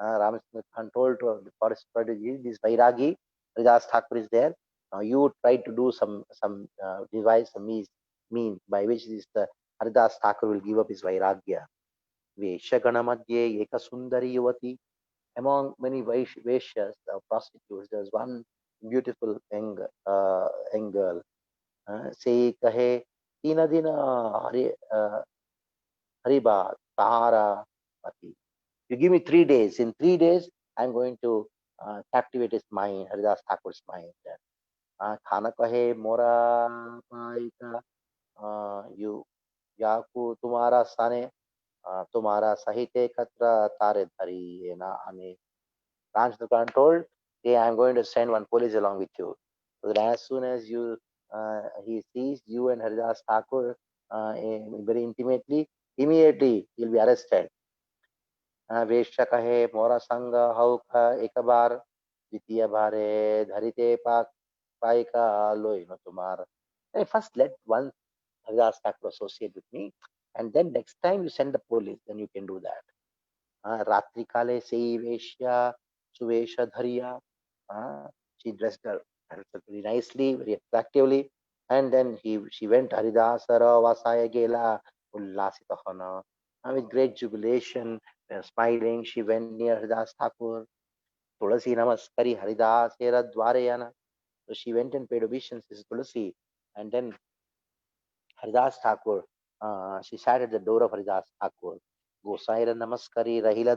Ramachandra Khan told to the forest prodigy, this Vairagi, Haridas Thakur is there. Now you try to do some devise some means by which this Haridas Thakur will give up his Vairagya. Veshagana madhye eka sundari yuvati. Among many Vaishyas, prostitutes, there's one beautiful young girl. Se kahe tina dina hariba tahara mati. You give me 3 days. In 3 days, I'm going to captivate his mind, Haridas Thakur's mind. Khana kahe mora paika you yaku tumara sane tumara sahite katra tare dhari na ane. Ramchandra Khan told, hey, I'm going to send one police along with you. So that as soon as he sees you and Haridas Thakur very intimately, immediately he'll be arrested. वेश्य कहे मोरा संग हौक एक बार द्वितीय बारे धरिते पाक पाइका लोई न तुम्हार. First let one Haridas Thakur associate with me, and then next time you send the police, then you can do that. Ratri kale sei veshya suvesha dhariya. She dressed herself very nicely, very attractively, and then she went Haridasara vasaya gela ullasita hana. With great jubilation, smiling, she went near Haridas Thakur. Tulasi namaskari Haridas era dwarayana. So she went and paid obeisances to Tulasi, and then Haridas Thakur, she sat at the door of Haridas Thakur. Gosaira namaskari rahila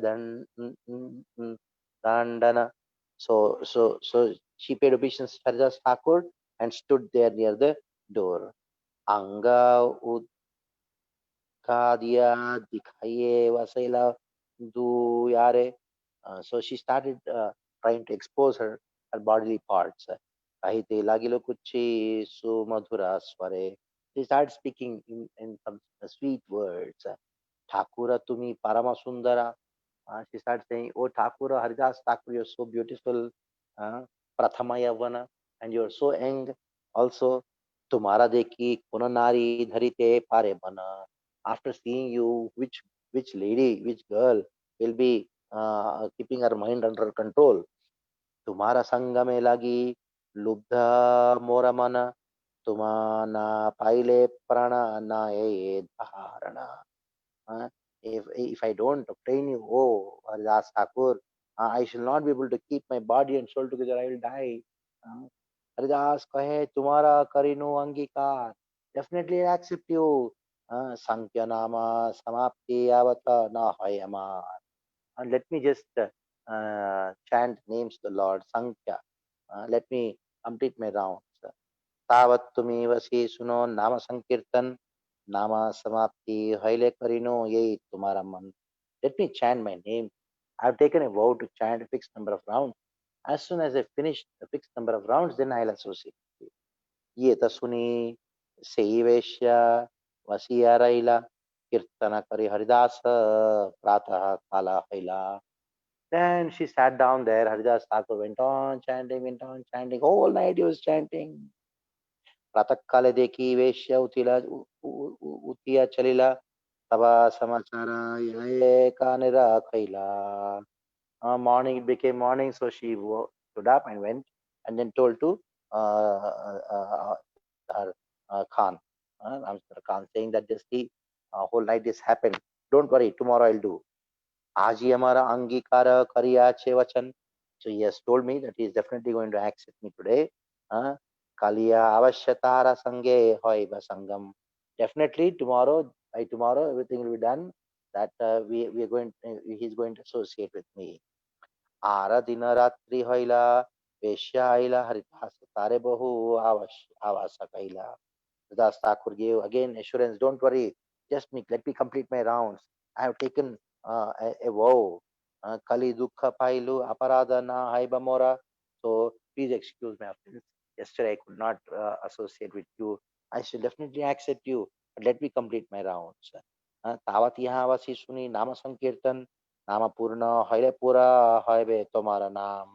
dandana. So she paid obeisance to Haridas Thakur and stood there near the door. Anga udkadiya dikhaye vasaila do yare. So she started trying to expose her bodily parts. Kahite lagilo kuchi su madhura sware. She started speaking in some sweet words. Thakura tumi parama sundara. She started saying, oh Thakura, Haridas Thakur, you're so beautiful. Prathama Yavana, and you're so young. Also, Tumara deki kunanari dharite pare bana. After seeing you, which lady, which girl will be keeping her mind under control? तुम्हारा संग में लगी लुब्ध मोर मन तुम्हारा पाइले प्राण नाये धारणा. Uh, if I don't obtain you, oh Haridas Thakur, I shall not be able to keep my body and soul together. I will die. Haridas kahe tumhara karinu angikar. Definitely I accept you. Sankhya Nama Samapti Avata Nahayama. And let me just chant names of the Lord. Sankhya. Let me complete my rounds. तावत तुम्ही वसी सुनो नाम संकीर्तन नाम समाप्ति हईले करिनो यही तुम्हारा मन. Let me chant my name. I've taken a vow to chant a fixed number of rounds. As soon as I finish the fixed number of rounds, then I'll associate. ये तसुनी सेई वेश्य वसिया रैला कीर्तन करी हरिदास प्रातः काला हैला. Then she sat down there. Haridas Thakur went on chanting. Whole night he was chanting. प्रातः काले देखी वेश्य उतिया चलिला तबा समाचार ये काने खैला. Morning, it became morning, so she stood up and went and then told to her Khan, Ramchandra Khan, saying that this the whole night this happened. Don't worry, tomorrow I'll do. आज ही हमारा अंगीकार करिया छे वचन. So he has told me that he is definitely going to accept me today. Kaliya avashyatara sange hoy basangam. Definitely tomorrow, by tomorrow, everything will be done. That we are going, he is going to associate with me. आरा दिन रात्रि होइला वेश्या आइला हरिदास तारे बहु आवास कैला. Das Thakur gave again assurance, don't worry, just let me complete my rounds. I have taken a vow. Kali dukha pailu aparadana haibamora. So please excuse my offense. Yesterday I could not associate with you. I shall definitely accept you, but let me complete my rounds. तावत यहाँ वसी सुनी नाम संकीर्तन नाम पूर्ण हरे पूरा हवे तुम्हारा नाम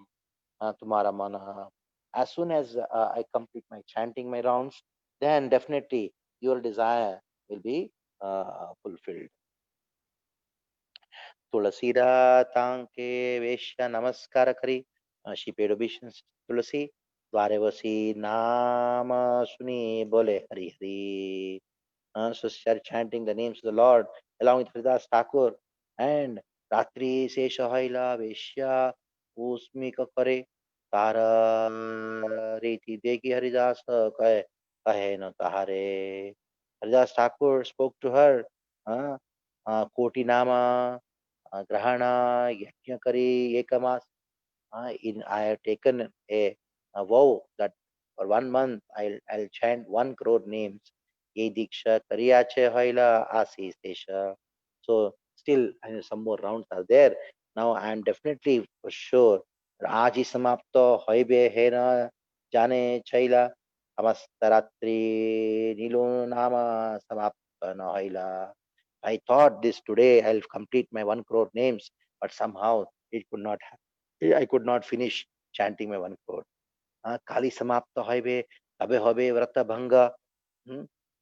तुम्हारा मन. As soon as I complete my chanting my rounds, then definitely your desire will be fulfilled. Tulasira tanke vesha namaskara kari. She paid obeisance to Tulasi. Dwarevasi nama suni bole hari hari. So she started chanting the names of the Lord along with Haridas Thakur. And Ratri Sesha Haila Veshya Usmika Kare Tara Reti Deki Haridas Kahe no Tahare. Haridas Thakur spoke to her. Koti Nama Grahana Yajna Kari Ekamas. I have taken a vow that for 1 month I'll chant 1 crore names. Ye Diksha Kariyache Hoila Asi Sesha. So still some more rounds are there. Now I am definitely for sure. Aji Samapto Hoibe Hena Jane Chaila Amastaratri Nilu Nama Samapta no Hoila. I thought this today I'll complete my 1 crore names, but somehow it could not happen. I could not finish chanting my 1 crore. Kali Samapta Hoibe Tabe Hobe Vrata Bhanga.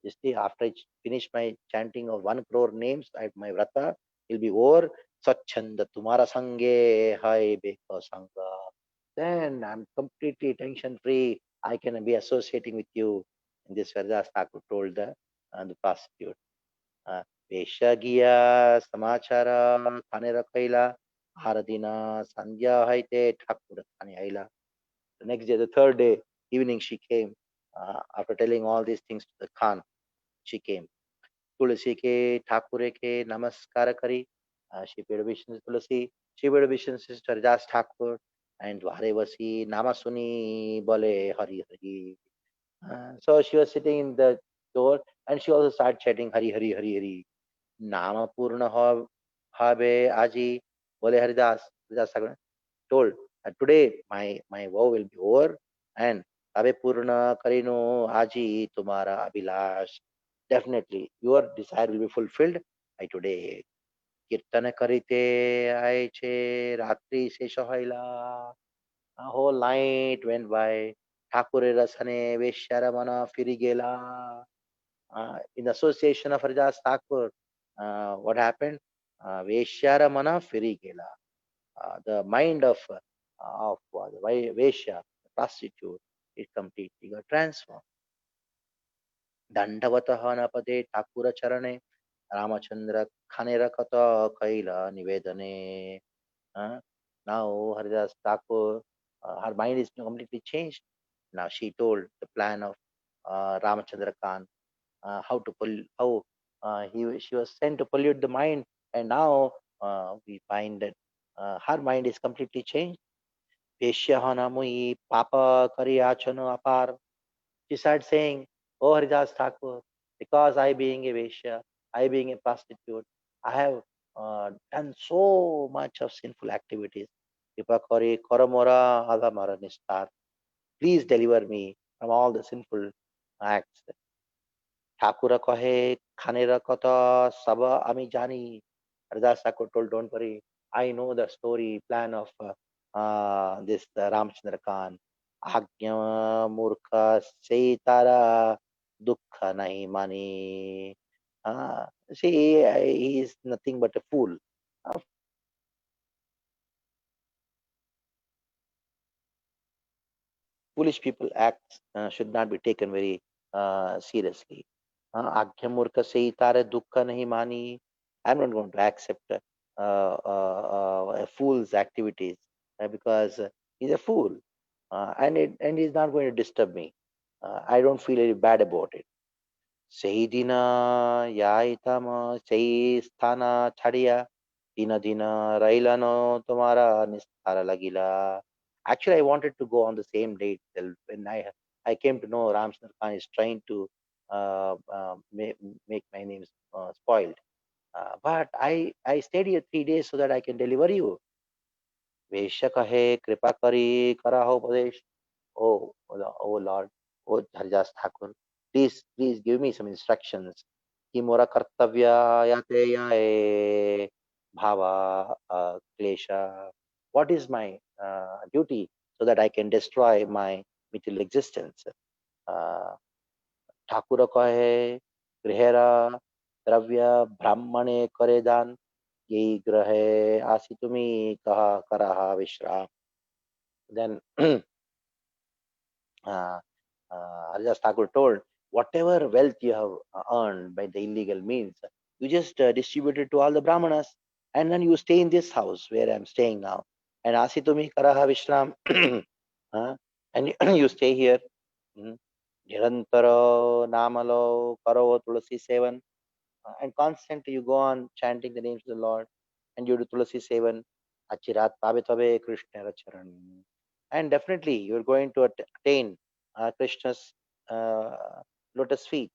Just after I finish my chanting of 1 crore names, my vrata will be over. Swachhanda Tumara Sange Hai Beka Sangha. Then I'm completely tension free. I can be associating with you. In this Haridas Thakur told the prostitute. Veshagiya Samachara Thane Rakhaila Haradina Sandhya Haite Thakur Thane Aila. The next day, the third day, evening, she came. After telling all these things to the Khan, she came. तुलसी के ठाकुरे के नमस्कार करी. She paid obeisance to Tulasi. She paid obeisance to Haridas Thakur. And Dware Vasi Nama Suni Bole Hari Hari. So she was sitting in the door and she also started chanting Hari Hari Hari Hari. Nama Purna Habe Aji Bole Haridas. Haridas Thakur told that today my vow will be over and Tabe Purna Karino Aji Tumara Abhilash. Definitely your desire will be fulfilled by today. Kirtana Karite Aiche Ratri Seshahaila. A whole night went by. Thakure Rasane Vesharamana Firigela. In association of Haridas Thakur, what happened? Vesharamana Firigela. The mind of the Vesha, the prostitute, is completely got transformed. Dandavata Hanapade Thakura Charane Ramachandra Khanera Kata Kaila Nivedane. Now Haridas Thakur, her mind is completely changed. Now she told the plan of Ramachandra Khan, how She was sent to pollute the mind, and now we find that her mind is completely changed. Veshya hona mui papa kariyachano apar. She started saying, "Oh Haridas Thakur, because I being a Vaishya, I being a prostitute, I have done so much of sinful activities. Kripa kare karamora adamara nistar. Please deliver me from all the sinful acts." Thakura kahe khanera kata saba ami jani. Haridas Thakur told, "Don't worry, I know the story plan of this Ramchandra Khan. Agnya murkha se tara dukha nahi mani." Uh, See, he is nothing but a fool. Foolish people acts should not be taken very seriously. Agya murkha se tara dukha nahi mani. I'm not going to accept a fool's activities because he's a fool, and he's not going to disturb me. I don't feel very bad about it. সেইদিন याइतम সেই স্থান ছাড়িয়া দিন দিন রইলান তোমারা নিস্তার লাগিলা. Actually, I wanted to go on the same day itself when I came to know Ramchandra Khan is trying to make my name spoiled. But I stayed here 3 days so that I can deliver you. वेश्य कहे कृपा करी कराहो उपदेश. Oh, oh Lord, oh Haridas Thakur, please give me some instructions. Ki mora kartavya yate yae bhava klesha. What is my duty so that I can destroy my material existence? Uh, Thakur कहे गृहेरा द्रव्य ब्राह्मणे करे दान यही ग्रहे आसी तुमी कहा कराहा विश्राम. Then uh, Haridas Thakur told, whatever wealth you have earned by the illegal means, you just distribute it to all the brahmanas, and then you stay in this house where I'm staying now. And Asitumi Karaha Vishram, and you stay here. Nirantara Namalo Karo Tulasi Sevan, and constantly you go on chanting the names of the Lord, and you do Tulasi Sevan, Achirat Pavitave Krishna Racharan. And definitely you're going to attain Krishna's uh, lotus feet.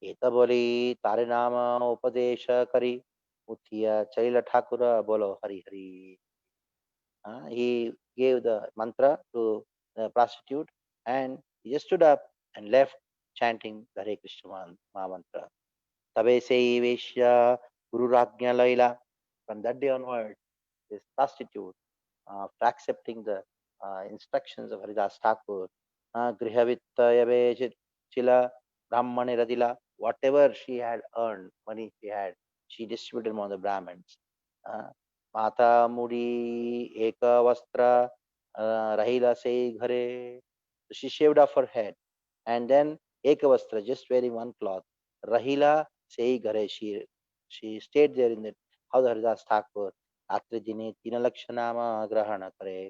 Eta boli tare nama upadesha kari Uthiya Chaila Thakura bolo Hari Hari. He gave the mantra to the prostitute, and he just stood up and left chanting the Hare Krishna mantra. Tabe se Veshya Guru Ragnya Laila. From that day onward, this prostitute, after accepting the instructions of Haridas Thakur, Grihavittayave Chila Brahmane Radila, whatever she had earned, money she had, she distributed among the Brahmins. Mata Mudi Eka Vastra Rahila Se Ghare. She shaved off her head, and then Eka Vastra, just wearing one cloth. Rahila Se Ghare, she stayed there in the house of Haridas Thakur. Ratre dine tina lakshanama grahana kare.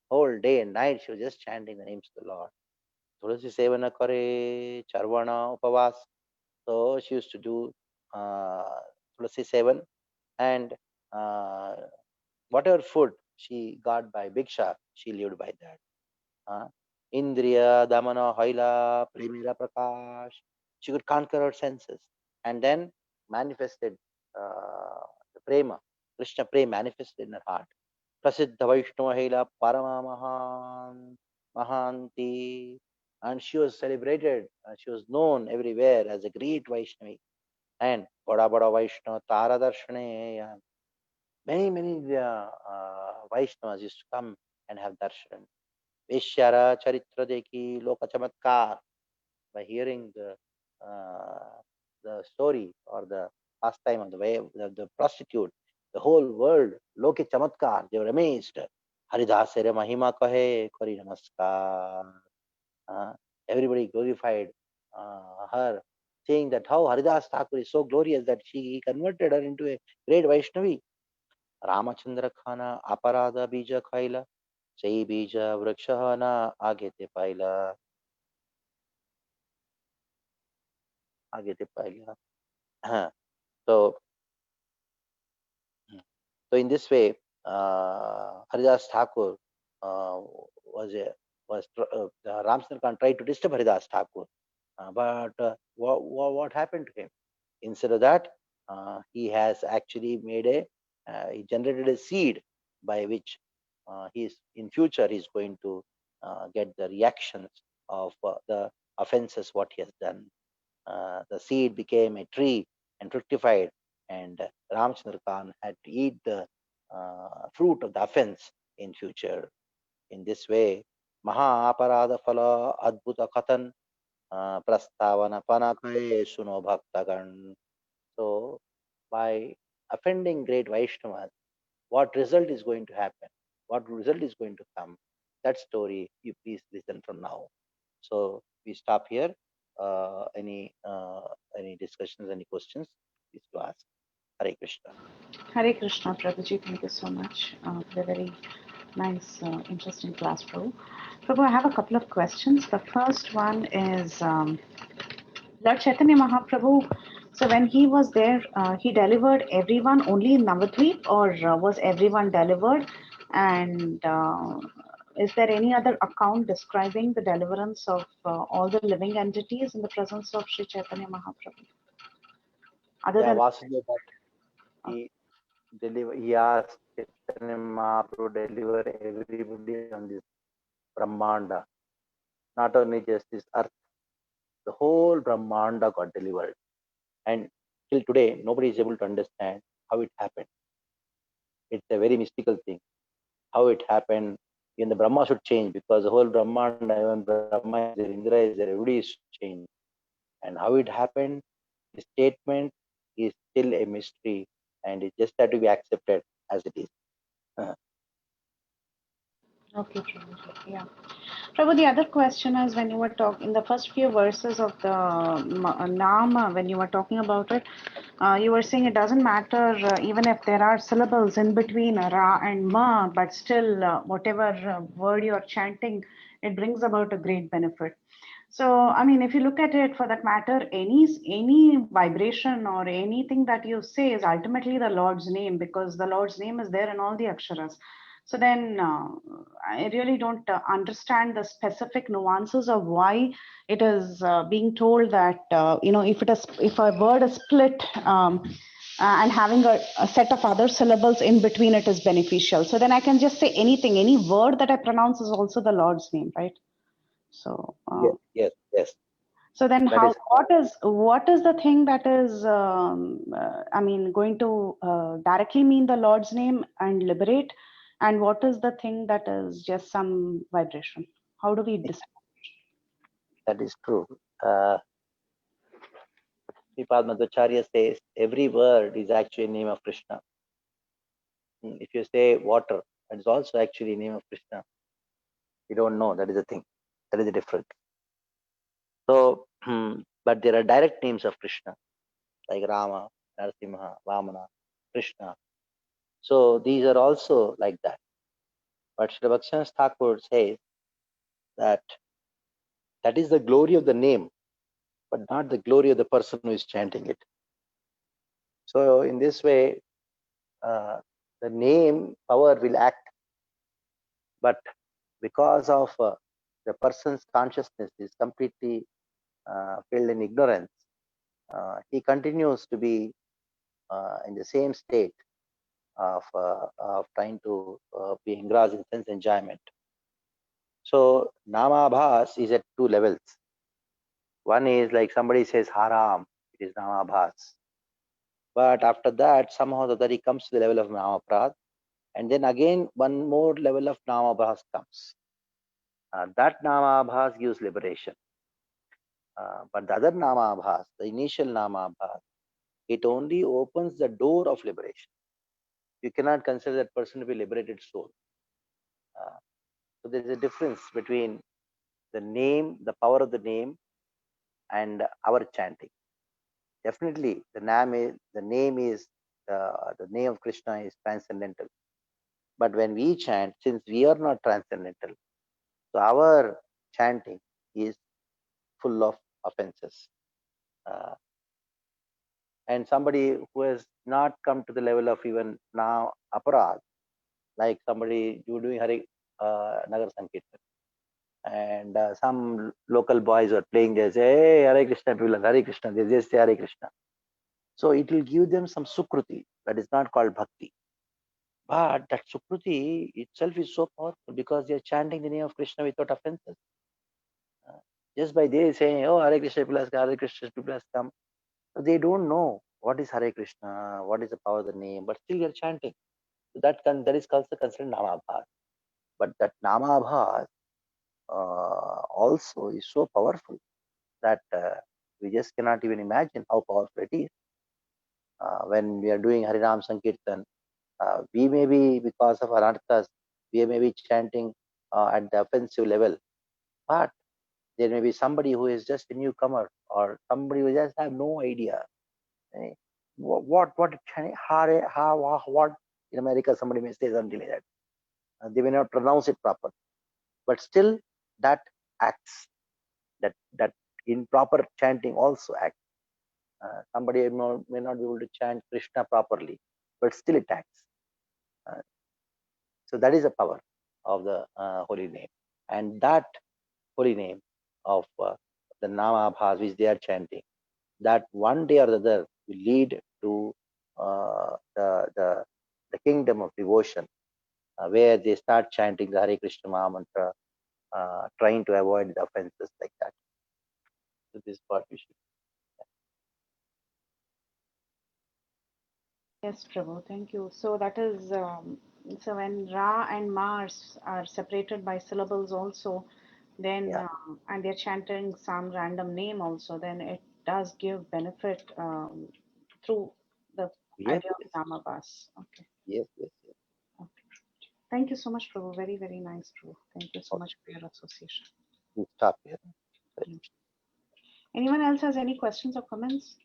Whole day and night she was just chanting the names of the Lord. Tulasi sevana kare, charvana upavas. So she used to do uh, Tulasi seven, and uh, whatever food she got by Bhiksha, she lived by that. Indriya, Damana, Haila, Premira Prakash. She could conquer her senses and then manifested the prema, Krishna prema manifested in her heart. Prasiddha Vaishnava Haila Parama Mahanti. And she was celebrated, she was known everywhere as a great Vaishnavi. And Bada Bada Vaishnava Tara Darshane. Many Vaishnavas used to come and have darshan. Veshyara Charitra Deki Loka Chamatkar. By hearing the story or the pastime of the way the prostitute, the whole world, Loke Chamatkar, they were amazed. Haridasere Mahima Kahe Kori Namaskar. Uh, Everybody glorified her, saying that how Haridas Thakur is so glorious that he converted her into a great Vaishnavi. Ramachandra Khana Aparada Bija Khaila. Sei Bija Vrikshahana Agete Paila. Agete Paila. So, in this way, Haridas Thakur was a Ramchandra Khan tried to disturb Haridas Thakur, but what happened to him? Instead of that, he has actually he generated a seed by which in future he's going to get the reactions of the offenses what he has done. The seed became a tree and fructified, and Ramchandra Khan had to eat the fruit of the offense in future. In this way, Maha Aparadha Phala Adbhuta Kathan Prastavana Panakaye Suno Bhaktagan. So, by offending great Vaishnavas, what result is going to happen? What result is going to come? That story, you please listen from now. So we stop here. Any discussions, any questions, please to ask. Hare Krishna. Hare Krishna, Prabhuji, thank you so much for a very nice, interesting class, Prabhu. Prabhu, I have a couple of questions. The first one is Lord Chaitanya Mahaprabhu. So when he was there, he delivered everyone only in Navadvip, or was everyone delivered? And is there any other account describing the deliverance of all the living entities in the presence of Sri Chaitanya Mahaprabhu? Other Yeah, than Vasudeva Bhatt, he asked Chaitanya Mahaprabhu to deliver everybody on this Brahmanda, not only just this earth, the whole Brahmanda got delivered. And till today, nobody is able to understand how it happened. It's a very mystical thing. How it happened, even the Brahma should change, because the whole Brahmanda, even Brahma is there, Indra is there, everybody is changed. And how it happened, the statement is still a mystery, and it just had to be accepted as it is. Okay, Prabhuji. Yeah. Prabhu, the other question is when you were talking in the first few verses of the Nama, when you were talking about it, you were saying it doesn't matter even if there are syllables in between Ra and Ma, but still, whatever word you're chanting, it brings about a great benefit. So, I mean, if you look at it for that matter, any vibration or anything that you say is ultimately the Lord's name, because the Lord's name is there in all the aksharas. So then I really don't understand the specific nuances of why it is being told that, if a word is split and having a set of other syllables in between it is beneficial. So then I can just say anything, any word that I pronounce is also the Lord's name, right? So, Yes. so then That is what is the thing that is, going to directly mean the Lord's name and liberate? And what is the thing that is just some vibration? How do we decide? that is true. Sripad Madhvacharya says every word is actually a name of Krishna. If you say water, that is also actually a name of Krishna. You don't know, that is the thing. That is the difference. So, but there are direct names of Krishna, like Rama, Narasimha, Vamana, Krishna. So these are also like that. But Sri Bhaktivinoda Thakur says that that is the glory of the name, but not the glory of the person who is chanting it. So in this way, the name power will act, but because of the person's consciousness is completely filled in ignorance, he continues to be in the same state of trying to be engrossed in sense enjoyment. So Namabhas is at two levels. One is like somebody says Haram, it is Namabhas. But after that, somehow or other he comes to the level of Namaprad, and then again one more level of Namabhas comes. That Namabhas gives liberation. But the other Namabhas, the initial Namabhas, it only opens the door of liberation. You cannot consider that person to be liberated soul. So there is a difference between the name, the power of the name, and our chanting. Definitely, the name of Krishna is transcendental. But when we chant, since we are not transcendental, so our chanting is full of offenses. and somebody who has not come to the level of even now aparad, like somebody you doing Hari Nagar Sankirtan, and some local boys are playing, they say, hey, Hare Krishna, people are Hare Krishna, they just say Hare Krishna. So it will give them some sukruti, that is not called bhakti. But that sukruti itself is so powerful because they are chanting the name of Krishna without offenses. Just by they saying, oh, Hare Krishna, people has Hare Krishna, people has come. So they don't know what is Hare Krishna, what is the power of the name, but still they are chanting. So that is also considered Namabhas. But that Namabhas also is so powerful that we just cannot even imagine how powerful it is. When we are doing Harinam Sankirtan, we may be, because of our arthas, we may be chanting at the offensive level, but there may be somebody who is just a newcomer or somebody who just have no idea. eh, what Hare, how, what in America somebody may say something like that. They may not pronounce it proper, but still that acts. That improper chanting also acts. Somebody may not be able to chant Krishna properly, but still it acts. So that is the power of the holy name, and that holy name of the Namabhas which they are chanting, that one day or the other will lead to the kingdom of devotion, where they start chanting the Hare Krishna Maha Mantra, trying to avoid the offenses like that. So this is what we should. Yes, Prabhu, thank you. So that is, so when Ra and Ma are separated by syllables also, then, Yeah. and they're chanting some random name also, then it does give benefit through the Yes, idea of yes, Namabas. Okay. yes, yes, yes. Okay. Thank you so much, Prabhu. Very, very nice, Prabhu. Thank you so Okay, much for your association. we stop here. Anyone else has any questions or comments?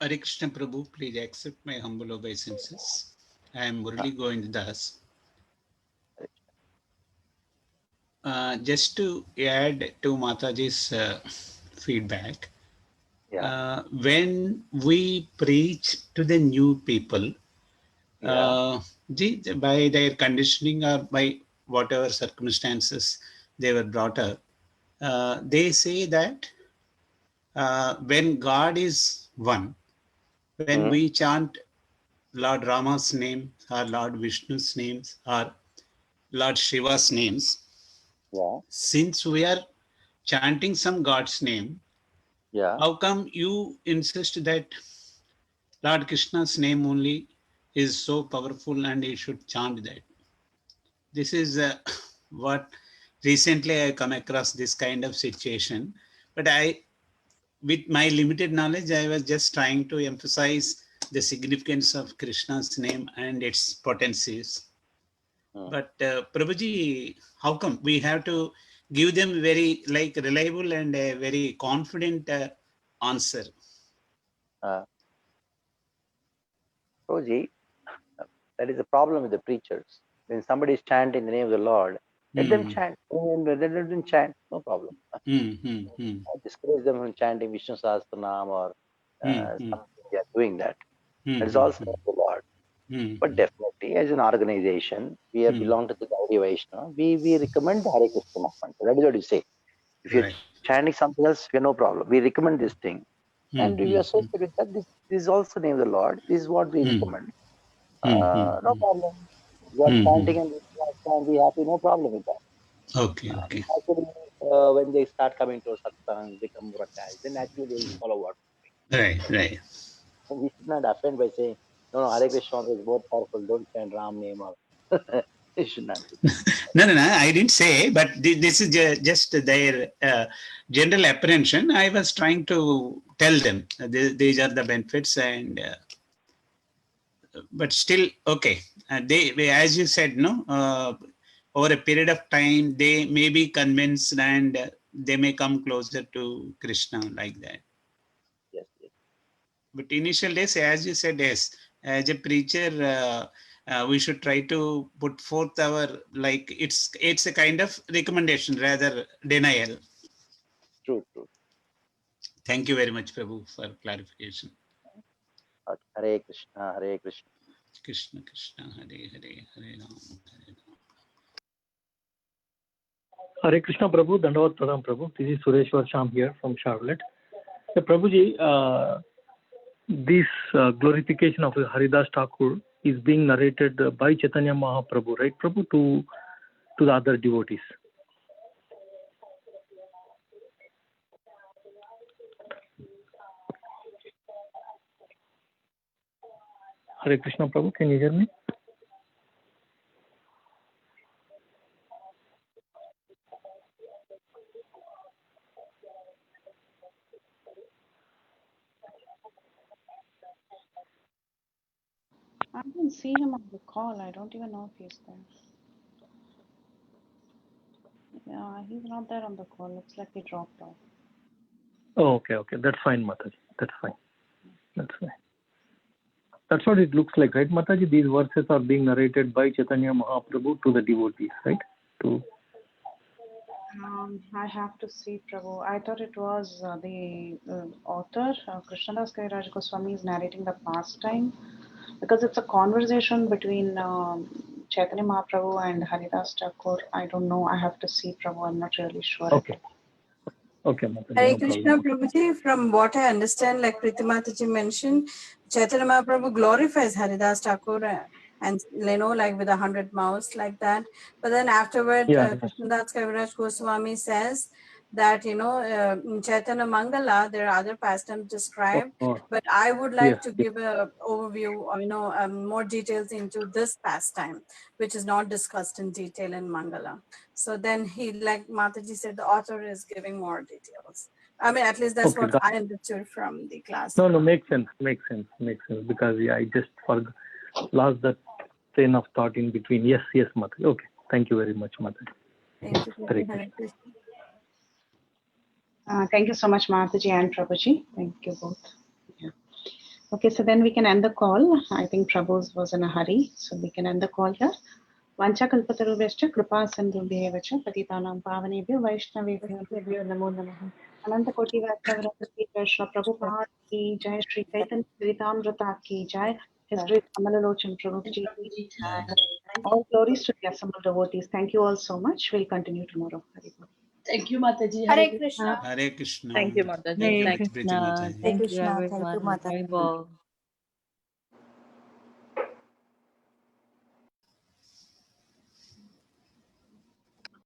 Hare Krishna Prabhu, please accept my humble obeisances. I am Murali Govind Das. Just to add to Mataji's feedback, Yeah, when we preach to the new people, yeah, by their conditioning or by whatever circumstances they were brought up, they say that when God is one, when mm, we chant Lord Rama's name or Lord Vishnu's names or Lord Shiva's names, yeah, since we are chanting some God's name, yeah. how come you insist that Lord Krishna's name only is so powerful and you should chant that? This is what recently I come across this kind of situation. But with my limited knowledge, I was just trying to emphasize the significance of Krishna's name and its potencies. Mm. But Prabhuji, how come we have to give them very like reliable and a very confident answer? Uh, Roji, that is the problem with the preachers. When somebody is chanting the name of the Lord, let them Hmm. chant. Let them chant, no problem. Hmm. Hmm. Hmm. I discourage them from chanting Vishnu Sahasranam or Hmm. Hmm. something. They are doing that. Hmm. That is Hmm. also of the Lord. Hmm. But definitely, as an organization, we have Hmm. belonged to the Gaudiya Vaishnava. We recommend the Hare Krishna movement. That is what you say. If you're Right. chanting something else, we have no problem. We recommend this thing. Hmm. And if you Hmm. associate with that, this is also name of the Lord. This is what we Hmm. recommend. Hmm. Hmm. No problem. You are Hmm. Hmm. chanting and we happy, no problem with that. Okay. Okay. Actually, when they start coming to satsang, become more attached, then actually they will follow what. Right. Right. And we should not offend by saying, no, no, Hare Krishna is more powerful, don't chant Ram name. Or you should not do that. No, no, no. I didn't say, but this is just their general apprehension. I was trying to tell them these are the benefits, and but still, okay. As you said, no, over a period of time, they may be convinced, and they may come closer to Krishna like that. Yes, yes. But initial days, as you said, yes, as a preacher, we should try to put forth our, like, it's a kind of recommendation rather denial. True, true. Thank you very much, Prabhu, for clarification. Okay. Hare Krishna, Hare Krishna. Krishna Krishna, Hare Hare, Hare Ram, Hare Ram. Hare Krishna Prabhu, Dandavat Pradam Prabhu. This is Sureshwar Sham here from Charlotte. So Prabhuji, this glorification of Haridas Thakur is being narrated by Chaitanya Mahaprabhu, right Prabhu, to the other devotees. Hare Krishna Prabhu, can you hear me? I didn't see him on the call. I don't even know if he's there. Yeah, he's not there on the call. Looks like he dropped off. Oh, okay. That's fine, Mataji. That's fine. That's what it looks like, right, Mataji? These verses are being narrated by Chaitanya Mahaprabhu to the devotees, right? I have to see, Prabhu. I thought it was the author, Krishnadas Kaviraj Goswami, is narrating the pastime because it's a conversation between Chaitanya Mahaprabhu and Haridas Thakur. I don't know. I have to see, Prabhu. I'm not really sure. Okay, Mataji. Hare No Krishna problem. Prabhuji, from what I understand, like Priti Mataji mentioned, Chaitanya Mahaprabhu glorifies Haridas Thakur and like with 100 mouths like that. But then afterward, Yeah. Krishnadas Kaviraj Goswami says that, in Chaitanya Mangala, there are other pastimes described, but I would like to give an overview or, more details into this pastime, which is not discussed in detail in Mangala. So then he, like Mataji said, the author is giving more details. I mean, at least that's what I understood from the class. No, makes sense. Because I just lost that train of thought in between. Yes, Mataji. Okay. Thank you very much, Mataji. Thank you. Hare Hare Krishna. Thank you so much, Mataji and Prabhuji. Thank you both. Yeah. Okay, so then we can end the call. I think Prabhu's was in a hurry, so we can end the call here. Vancha kalpatarubhyascha kripa sindhubhyeva cha patitanam pavanebhyo vaishnavebhyo namo namaha. Ananta koti vaishnavavritta Shri Prabhupada ki jai, Shri Chaitanya Charitamrita ki jai, His Grace Kamalalochana Prabhuji ki jai. All glories to the assembled devotees. Thank you all so much. We'll continue tomorrow. Hari Bol. Thank you, Mataji. Hare Krishna. Hare Krishna. Thank you, Mataji. Thank you, Thank Priti Mataji. Hare you, Krishna. Thank you, everyone. Mataji. Hari Bol.